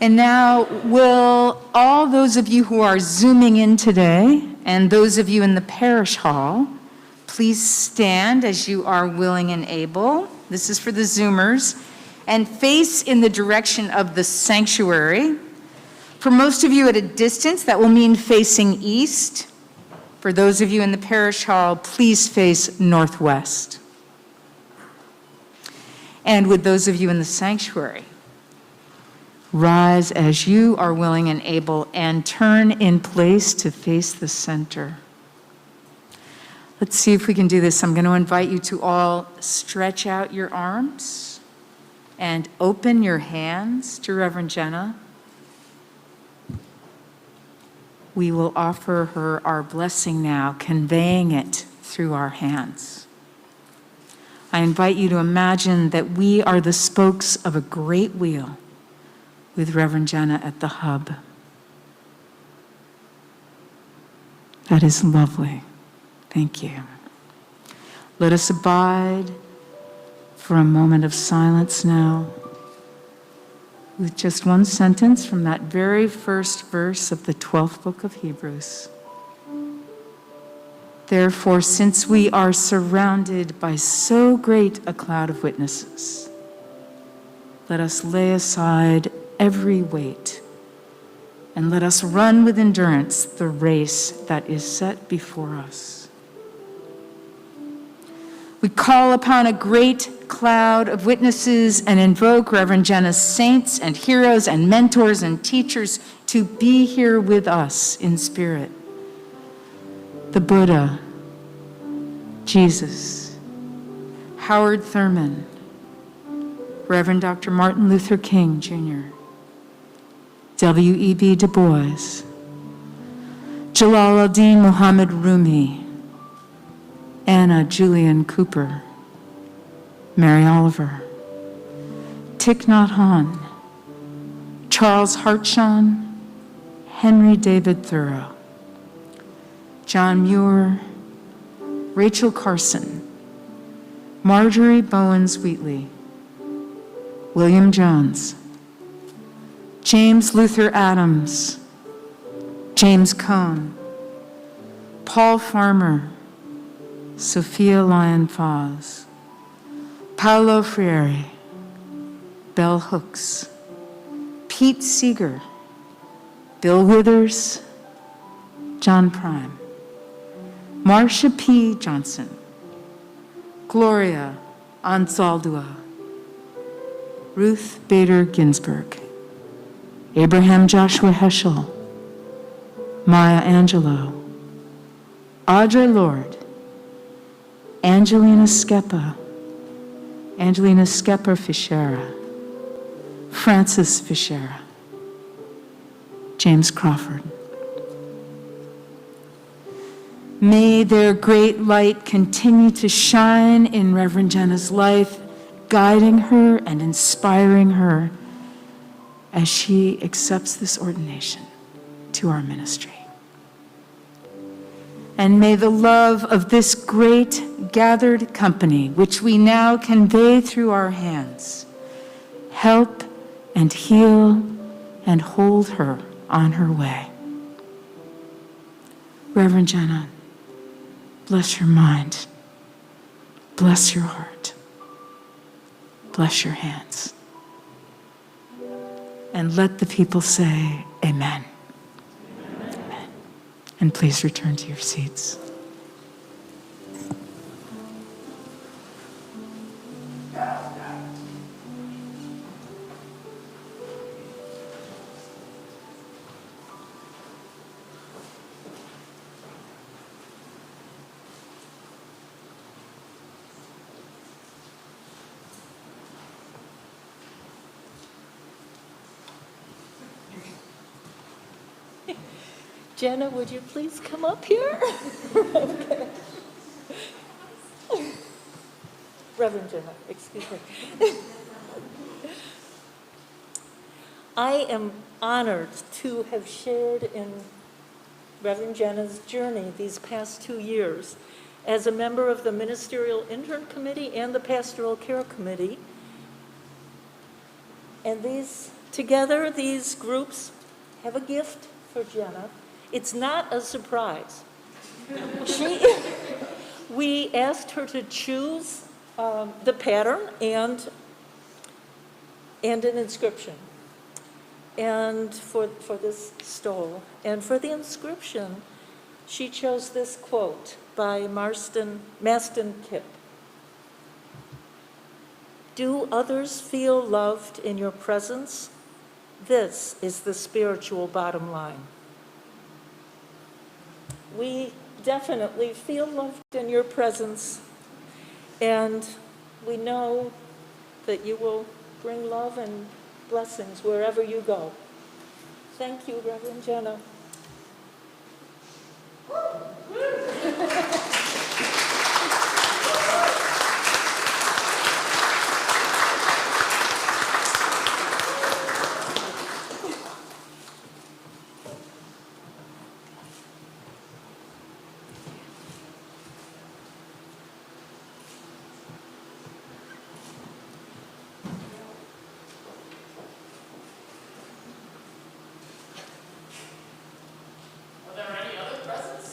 And now, will all those of you who are Zooming in today, and those of you in the parish hall, please stand as you are willing and able. This is for the Zoomers. And face in the direction of the sanctuary. For most of you at a distance, that will mean facing east. For those of you in the parish hall, please face northwest. And with those of you in the sanctuary, rise as you are willing and able and turn in place to face the center. Let's see if we can do this. I'm going to invite you to all stretch out your arms and open your hands to Reverend Jenna. We will offer her our blessing now, conveying it through our hands. I invite you to imagine that we are the spokes of a great wheel with Reverend Jenna at the hub. That is lovely. Thank you. Let us abide for a moment of silence now with just one sentence from that very first verse of the 12th book of Hebrews. Therefore, since we are surrounded by so great a cloud of witnesses, let us lay aside every weight and let us run with endurance the race that is set before us. We call upon a great cloud of witnesses and invoke Reverend Jenna's saints and heroes and mentors and teachers to be here with us in spirit. The Buddha, Jesus, Howard Thurman, Reverend Dr. Martin Luther King, Jr., W.E.B. Du Bois, Jalal ad-Din Muhammad Rumi, Anna Julian Cooper, Mary Oliver, Thich Nhat Hanh, Charles Hartshorne, Henry David Thoreau, John Muir, Rachel Carson, Marjorie Bowens Wheatley, William Jones, James Luther Adams, James Cone, Paul Farmer, Sophia Lyon Foz, Paolo Freire, Bell Hooks, Pete Seeger, Bill Withers, John Prime, Marcia P. Johnson, Gloria Anzaldúa, Ruth Bader Ginsburg, Abraham Joshua Heschel, Maya Angelou, Audre Lorde, Angelina Skepa Fischera, Francis Fischera, James Crawford. May their great light continue to shine in Reverend Jenna's life, guiding her and inspiring her as she accepts this ordination to our ministry. And may the love of this great gathered company, which we now convey through our hands, help and heal and hold her on her way. Reverend Jenna, bless your mind, bless your heart, bless your hands. And let the people say, amen. Amen. And please return to your seats. Jenna, would you please come up here? Okay. Reverend Jenna, excuse me. I am honored to have shared in Reverend Jenna's journey these past 2 years as a member of the Ministerial Intern Committee and the Pastoral Care Committee. And together, these groups have a gift for Jenna. It's not a surprise. We asked her to choose the pattern and an inscription, and for this stole. And for the inscription, she chose this quote by Maston Kipp. "Do others feel loved in your presence? This is the spiritual bottom line." We definitely feel loved in your presence, and we know that you will bring love and blessings wherever you go. Thank you, Reverend Jenna. Are there any other presents?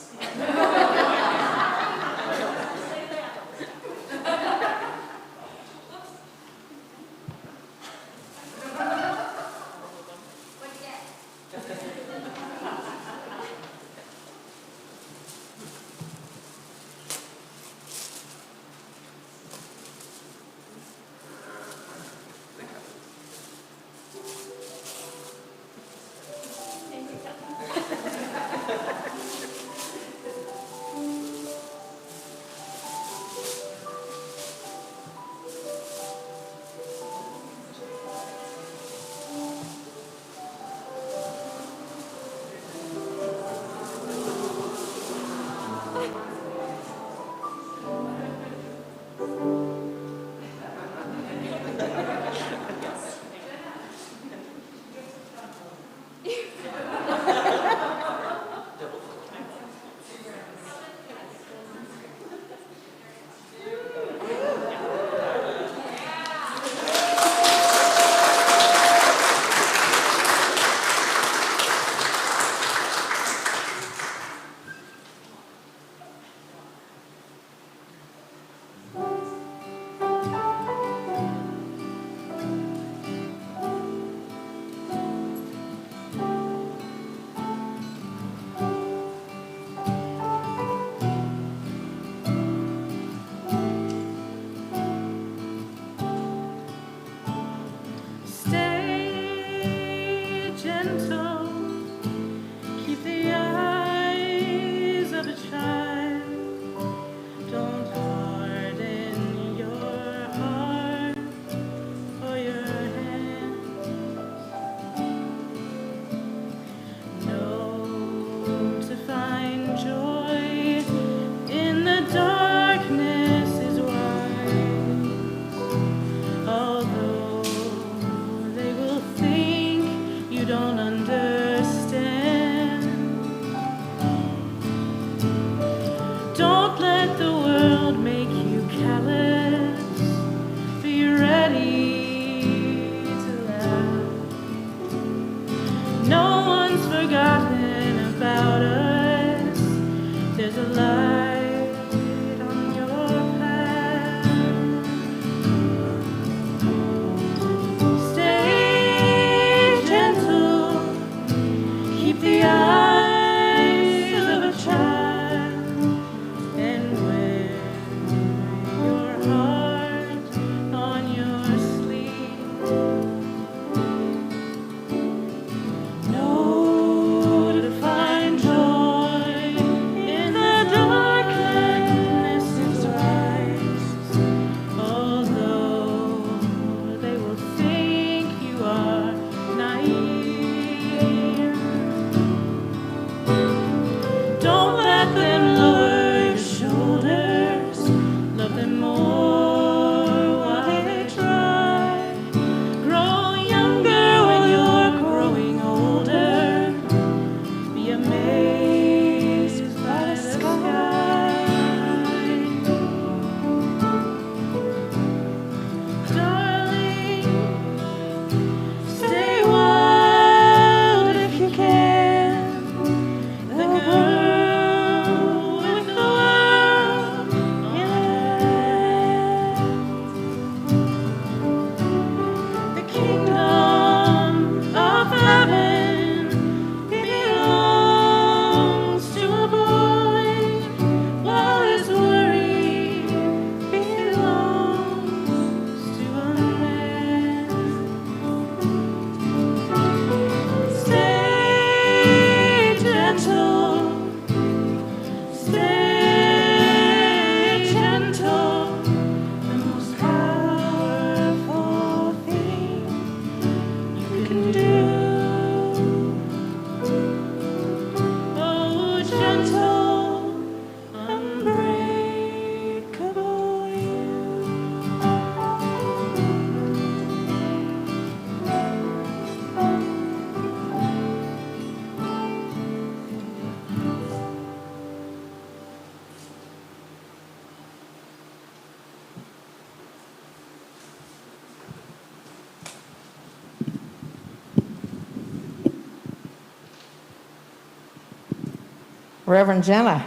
Reverend Jenna,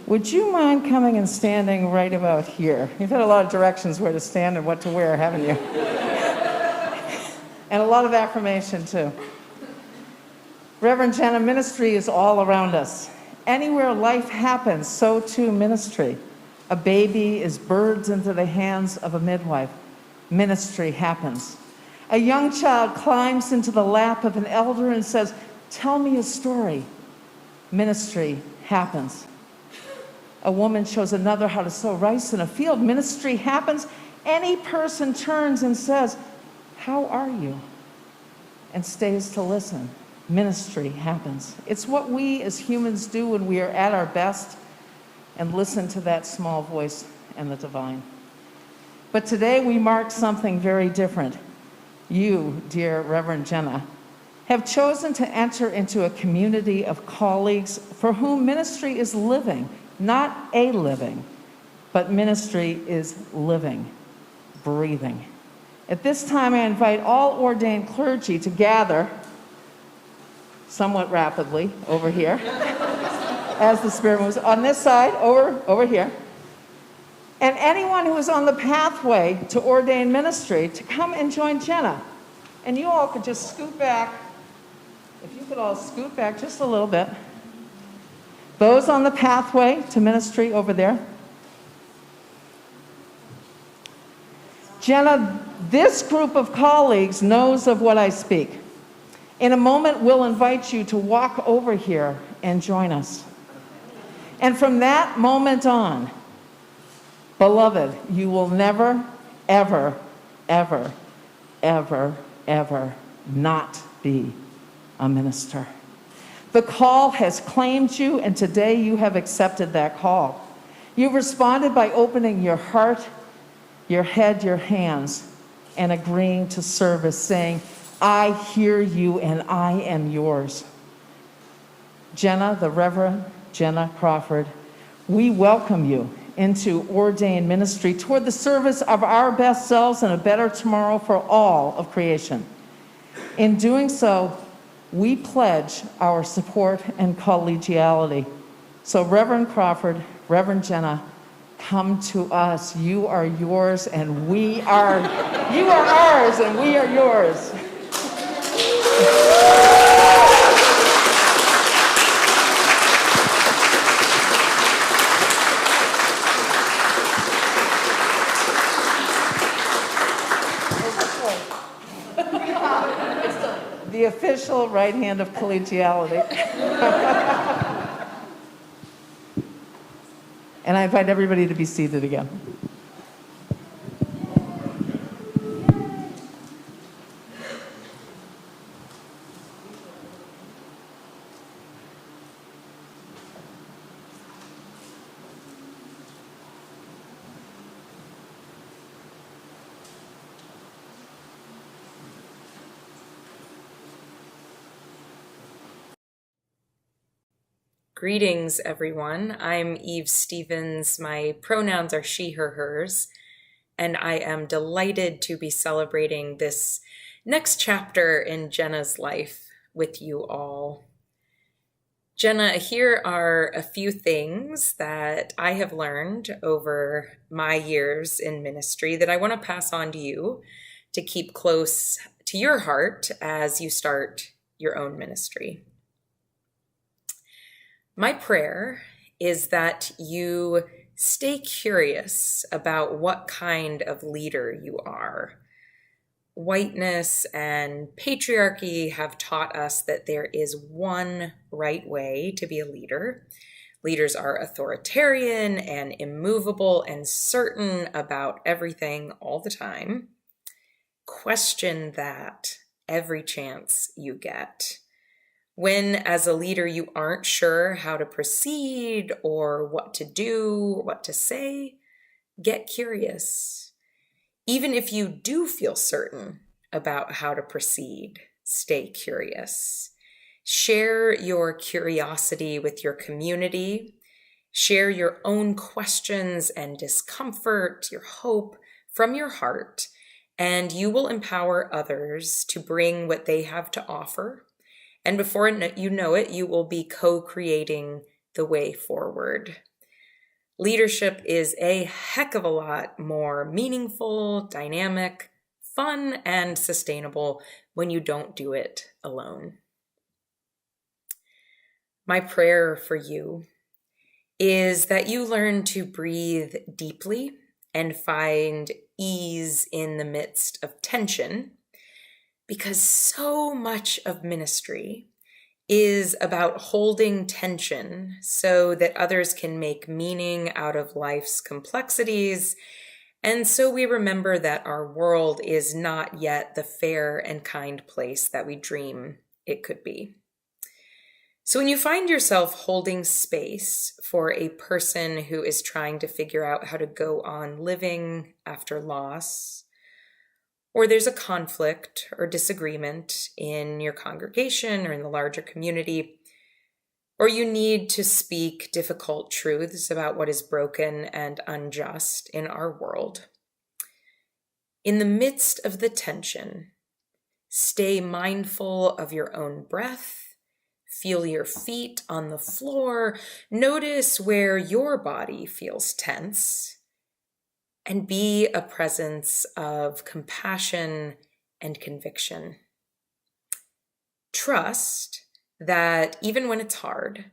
would you mind coming and standing right about here? You've had a lot of directions where to stand and what to wear, haven't you? And a lot of affirmation, too. Reverend Jenna, ministry is all around us. Anywhere life happens, so too ministry. A baby is birthed into the hands of a midwife. Ministry happens. A young child climbs into the lap of an elder and says, "Tell me a story." Ministry happens. A woman shows another how to sow rice in a field. Ministry happens. Any person turns and says, "How are you?" and stays to listen. Ministry happens. It's what we as humans do when we are at our best and listen to that small voice and the divine. But today we mark something very different. You, dear Reverend Jenna, have chosen to enter into a community of colleagues for whom ministry is living, not a living, but ministry is living, breathing. At this time, I invite all ordained clergy to gather somewhat rapidly over here as the Spirit moves on this side, over here. And anyone who is on the pathway to ordained ministry to come and join Jenna. And you all could just scoot back. If you could all scoot back just a little bit. Those on the pathway to ministry over there. Jenna, this group of colleagues knows of what I speak. In a moment, we'll invite you to walk over here and join us. And from that moment on, beloved, you will never, ever, ever, ever, ever not be a minister. The call has claimed you, and today you have accepted that call. You've responded by opening your heart, your head, your hands, and agreeing to service, saying, "I hear you and I am yours." Jenna, the Reverend Jenna Crawford, we welcome you into ordained ministry toward the service of our best selves and a better tomorrow for all of creation. In doing so, we pledge our support and collegiality. So Reverend Crawford, Reverend Jenna, come to us. You are yours and you are ours and we are yours. The official right hand of collegiality. And I invite everybody to be seated again. Greetings, everyone. I'm Eve Stevens. My pronouns are she, her, hers, and I am delighted to be celebrating this next chapter in Jenna's life with you all. Jenna, here are a few things that I have learned over my years in ministry that I want to pass on to you to keep close to your heart as you start your own ministry. My prayer is that you stay curious about what kind of leader you are. Whiteness and patriarchy have taught us that there is one right way to be a leader. Leaders are authoritarian and immovable and certain about everything all the time. Question that every chance you get. When, as a leader, you aren't sure how to proceed or what to do, what to say, get curious. Even if you do feel certain about how to proceed, stay curious. Share your curiosity with your community. Share your own questions and discomfort, your hope from your heart, and you will empower others to bring what they have to offer And before you know it, you will be co-creating the way forward. Leadership is a heck of a lot more meaningful, dynamic, fun, and sustainable when you don't do it alone. My prayer for you is that you learn to breathe deeply and find ease in the midst of tension, because so much of ministry is about holding tension so that others can make meaning out of life's complexities. And so we remember that our world is not yet the fair and kind place that we dream it could be. So when you find yourself holding space for a person who is trying to figure out how to go on living after loss, or there's a conflict or disagreement in your congregation or in the larger community, or you need to speak difficult truths about what is broken and unjust in our world, in the midst of the tension, stay mindful of your own breath. Feel your feet on the floor. Notice where your body feels tense. And be a presence of compassion and conviction. Trust that even when it's hard,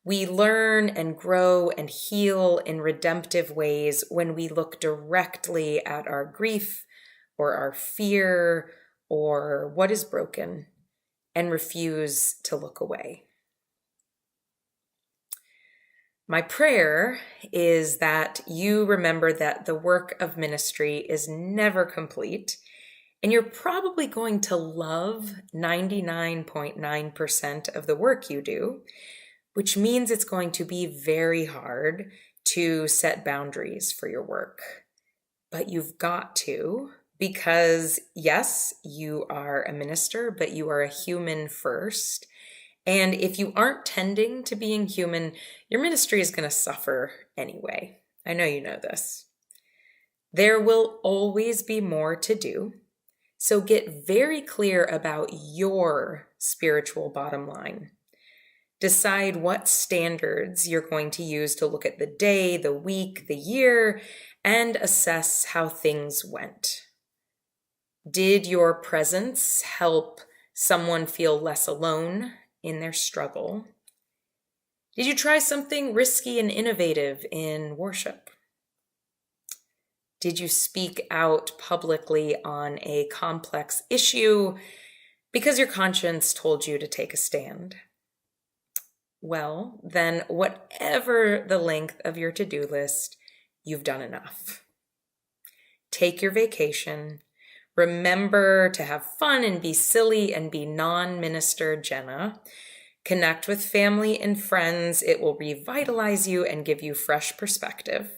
we learn and grow and heal in redemptive ways when we look directly at our grief or our fear or what is broken, and refuse to look away. My prayer is that you remember that the work of ministry is never complete, and you're probably going to love 99.9% of the work you do, which means it's going to be very hard to set boundaries for your work. But you've got to, because yes, you are a minister, but you are a human first. And if you aren't tending to being human, your ministry is going to suffer anyway. I know you know this. There will always be more to do. So get very clear about your spiritual bottom line. Decide what standards you're going to use to look at the day, the week, the year, and assess how things went. Did your presence help someone feel less alone in their struggle? Did you try something risky and innovative in worship? Did you speak out publicly on a complex issue because your conscience told you to take a stand? Well, then whatever the length of your to-do list, you've done enough. Take your vacation. Remember to have fun and be silly and be non-minister Jenna. Connect with family and friends. It will revitalize you and give you fresh perspective.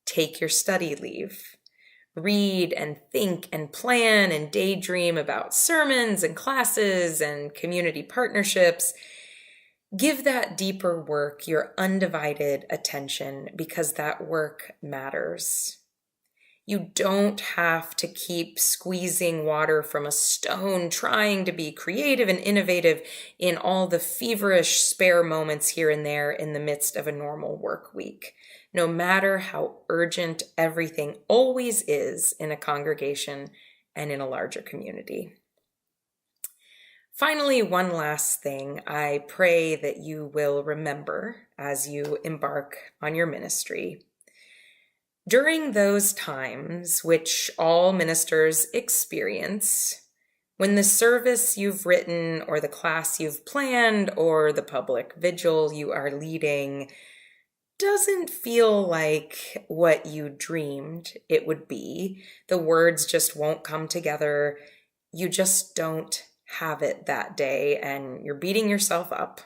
Take your study leave. Read and think and plan and daydream about sermons and classes and community partnerships. Give that deeper work your undivided attention, because that work matters. You don't have to keep squeezing water from a stone, trying to be creative and innovative in all the feverish spare moments here and there in the midst of a normal work week, no matter how urgent everything always is in a congregation and in a larger community. Finally, one last thing, I pray that you will remember as you embark on your ministry. During those times, which all ministers experience, when the service you've written or the class you've planned or the public vigil you are leading doesn't feel like what you dreamed it would be, the words just won't come together, you just don't have it that day, and you're beating yourself up.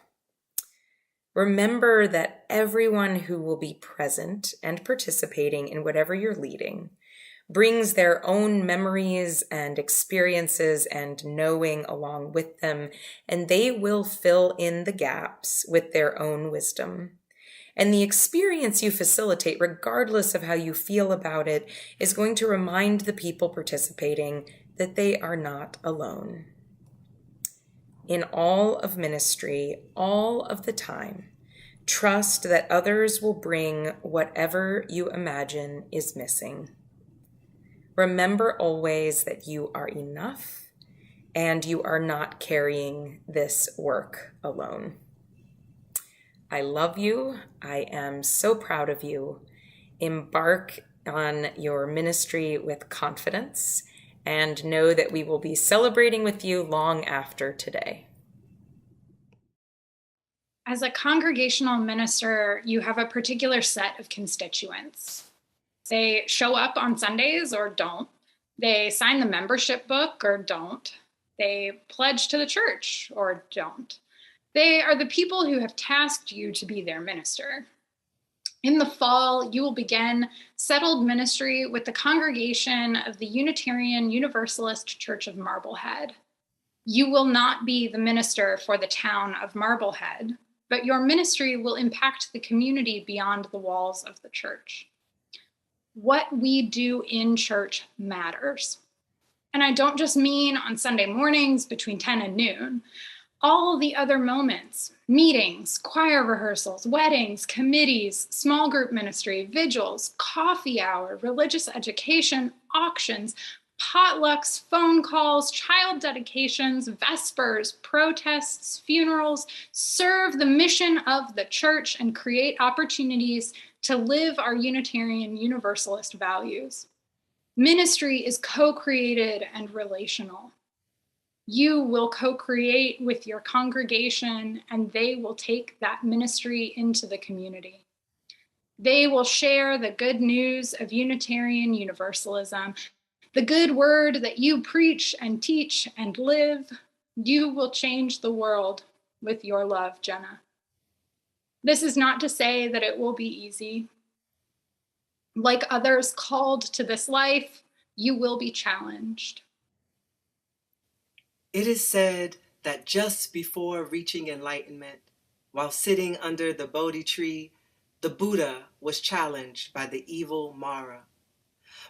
Remember that everyone who will be present and participating in whatever you're leading brings their own memories and experiences and knowing along with them, and they will fill in the gaps with their own wisdom. And the experience you facilitate, regardless of how you feel about it, is going to remind the people participating that they are not alone. in all of ministry, all of the time, trust that others will bring whatever you imagine is missing. Remember always that you are enough and you are not carrying this work alone. I love you. I am so proud of you. Embark on your ministry with confidence and know that we will be celebrating with you long after today. As a congregational minister, you have a particular set of constituents. They show up on Sundays or don't. They sign the membership book or don't. They pledge to the church or don't. They are the people who have tasked you to be their minister. In the fall, you will begin settled ministry with the congregation of the Unitarian Universalist Church of Marblehead. You will not be the minister for the town of Marblehead, but your ministry will impact the community beyond the walls of the church. What we do in church matters. And I don't just mean on Sunday mornings between 10 and noon. All the other moments, meetings, choir rehearsals, weddings, committees, small group ministry, vigils, coffee hour, religious education, auctions, potlucks, phone calls, child dedications, vespers, protests, funerals, serve the mission of the church and create opportunities to live our Unitarian Universalist values. Ministry is co-created and relational. You will co-create with your congregation, and they will take that ministry into the community. They will share the good news of Unitarian Universalism, the good word that you preach and teach and live. You will change the world with your love, Jenna. This is not to say that it will be easy. Like others called to this life, you will be challenged. It is said that just before reaching enlightenment, while sitting under the Bodhi tree, the Buddha was challenged by the evil Mara.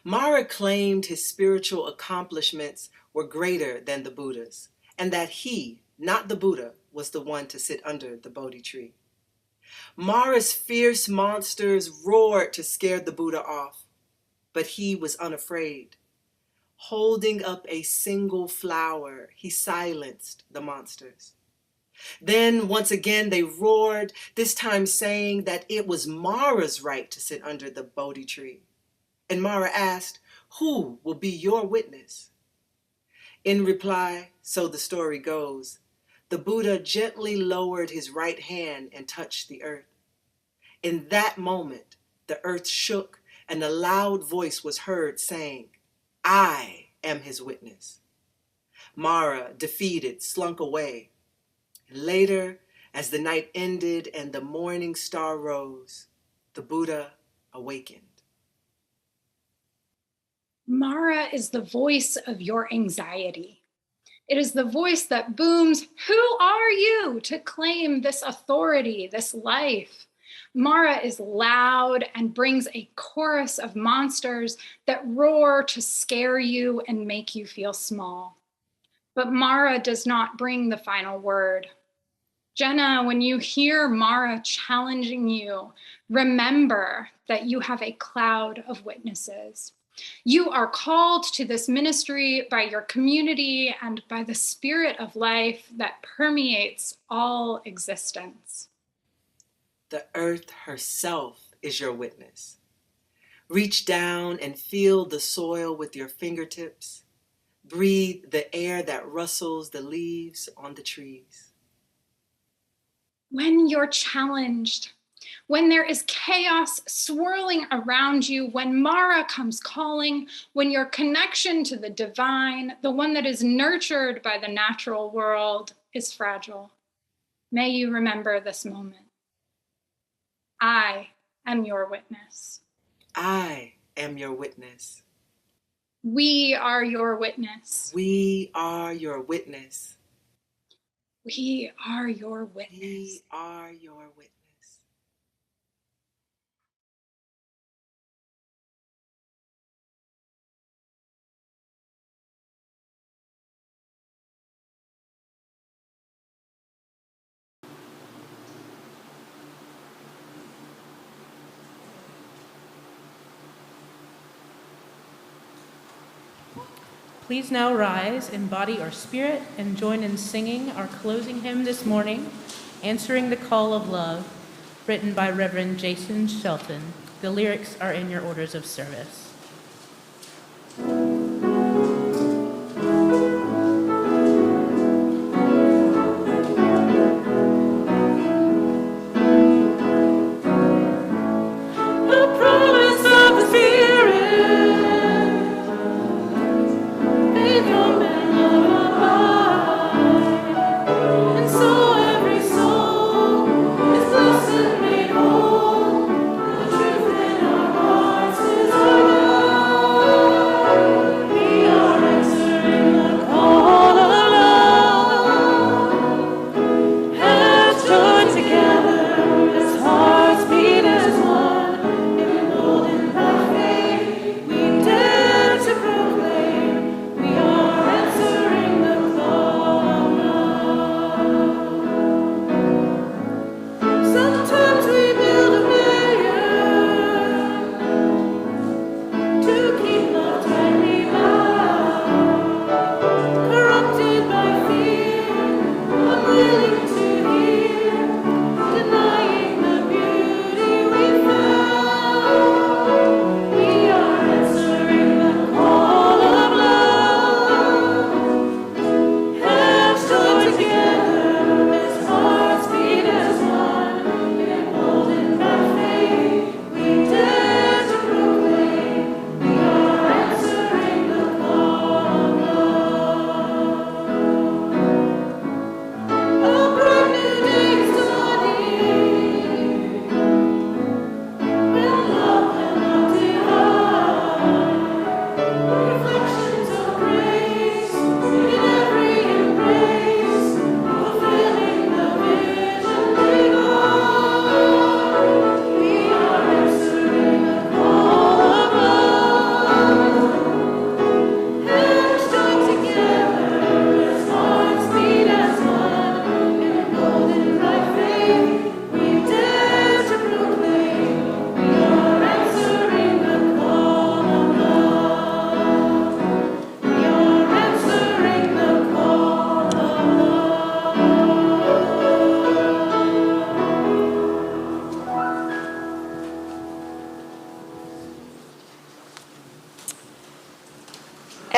Mara claimed his spiritual accomplishments were greater than the Buddha's, and that he, not the Buddha, was the one to sit under the Bodhi tree. Mara's fierce monsters roared to scare the Buddha off, but he was unafraid. Holding up a single flower, he silenced the monsters. Then, once again, they roared, this time saying that it was Mara's right to sit under the Bodhi tree. And Mara asked, "Who will be your witness?" In reply, so the story goes, the Buddha gently lowered his right hand and touched the earth. In that moment, the earth shook and a loud voice was heard saying, "I am his witness." Mara, defeated, slunk away. Later, as the night ended and the morning star rose, the Buddha awakened. Mara is the voice of your anxiety. It is the voice that booms, "Who are you?" to claim this authority, this life. Mara is loud and brings a chorus of monsters that roar to scare you and make you feel small. But Mara does not bring the final word. Jenna, when you hear Mara challenging you, remember that you have a cloud of witnesses. You are called to this ministry by your community and by the spirit of life that permeates all existence. The earth herself is your witness. Reach down and feel the soil with your fingertips. Breathe the air that rustles the leaves on the trees. When you're challenged, when there is chaos swirling around you, when Mara comes calling, when your connection to the divine, the one that is nurtured by the natural world, is fragile, may you remember this moment. I am your witness. I am your witness. We are your witness. We are your witness. We are your witness. We are your witness. Please now rise in body or spirit and join in singing our closing hymn this morning, Answering the Call of Love, written by Reverend Jason Shelton. The lyrics are in your orders of service.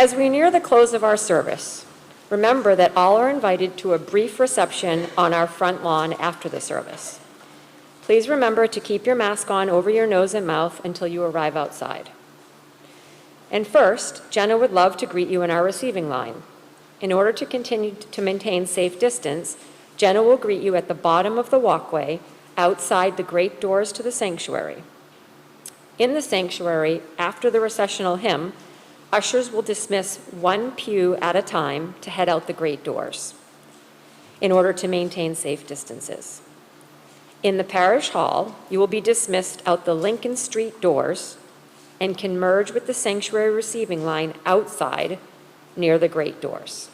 As we near the close of our service, remember that all are invited to a brief reception on our front lawn after the service. Please remember to keep your mask on over your nose and mouth until you arrive outside. And first, Jenna would love to greet you in our receiving line. In order to continue to maintain safe distance, Jenna will greet you at the bottom of the walkway outside the great doors to the sanctuary. In the sanctuary, after the recessional hymn, ushers will dismiss one pew at a time to head out the great doors in order to maintain safe distances. In the parish hall, you will be dismissed out the Lincoln Street doors and can merge with the sanctuary receiving line outside near the great doors.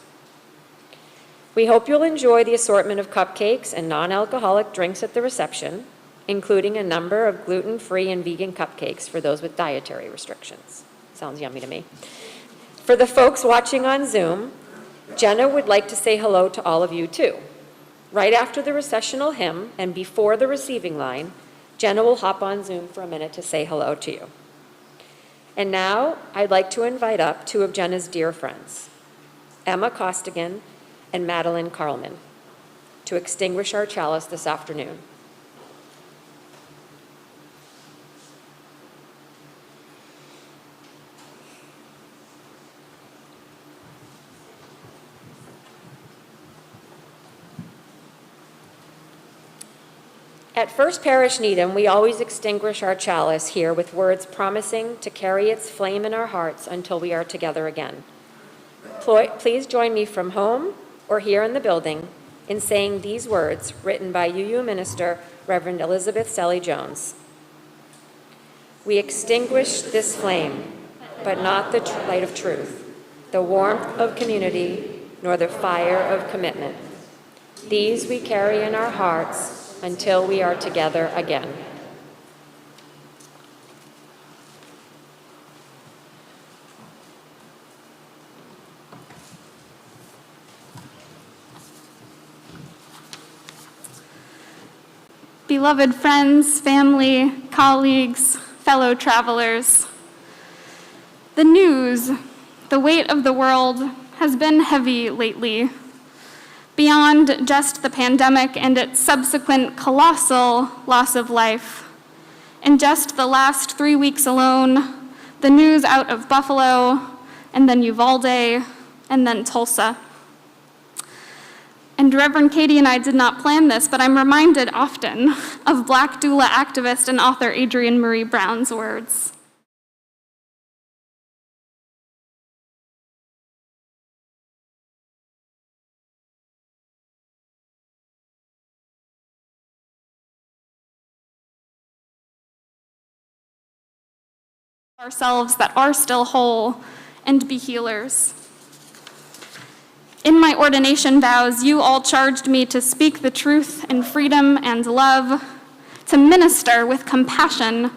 We hope you'll enjoy the assortment of cupcakes and non-alcoholic drinks at the reception, including a number of gluten-free and vegan cupcakes for those with dietary restrictions. Sounds yummy to me. For the folks watching on Zoom, Jenna would like to say hello to all of you too. Right after the recessional hymn and before the receiving line, Jenna will hop on Zoom for a minute to say hello to you. And now I'd like to invite up two of Jenna's dear friends, Emma Costigan and Madeline Carlman, to extinguish our chalice this afternoon. At First Parish Needham, we always extinguish our chalice here with words promising to carry its flame in our hearts until we are together again. Please join me from home or here in the building in saying these words written by UU Minister Reverend Elizabeth Selly Jones. We extinguish this flame, but not the light of truth, the warmth of community, nor the fire of commitment. These we carry in our hearts until we are together again. beloved friends, family, colleagues, fellow travelers. The news, the weight of the world, has been heavy lately. Beyond just the pandemic and its subsequent colossal loss of life, in just the last 3 weeks alone, the news out of Buffalo, and then Uvalde, and then Tulsa. And Reverend Katie and I did not plan this, but I'm reminded often of Black doula activist and author Adrienne Marie Brown's words. Ourselves that are still whole and be healers. In my ordination vows, you all charged me to speak the truth in freedom and love, to minister with compassion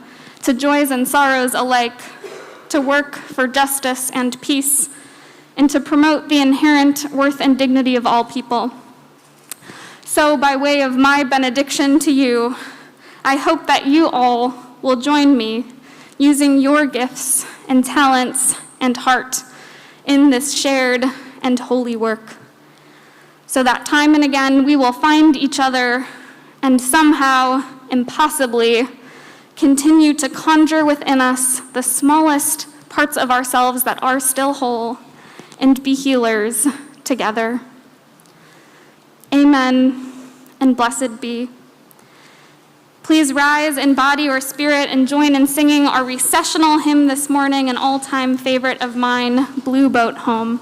to joys and sorrows alike, to work for justice and peace, and to promote the inherent worth and dignity of all people. So, by way of my benediction to you, I hope that you all will join me using your gifts and talents and heart in this shared and holy work, so that time and again we will find each other and somehow, impossibly, continue to conjure within us the smallest parts of ourselves that are still whole and be healers together. Amen, and blessed be. Please rise in body or spirit and join in singing our recessional hymn this morning, an all-time favorite of mine, Blue Boat Home.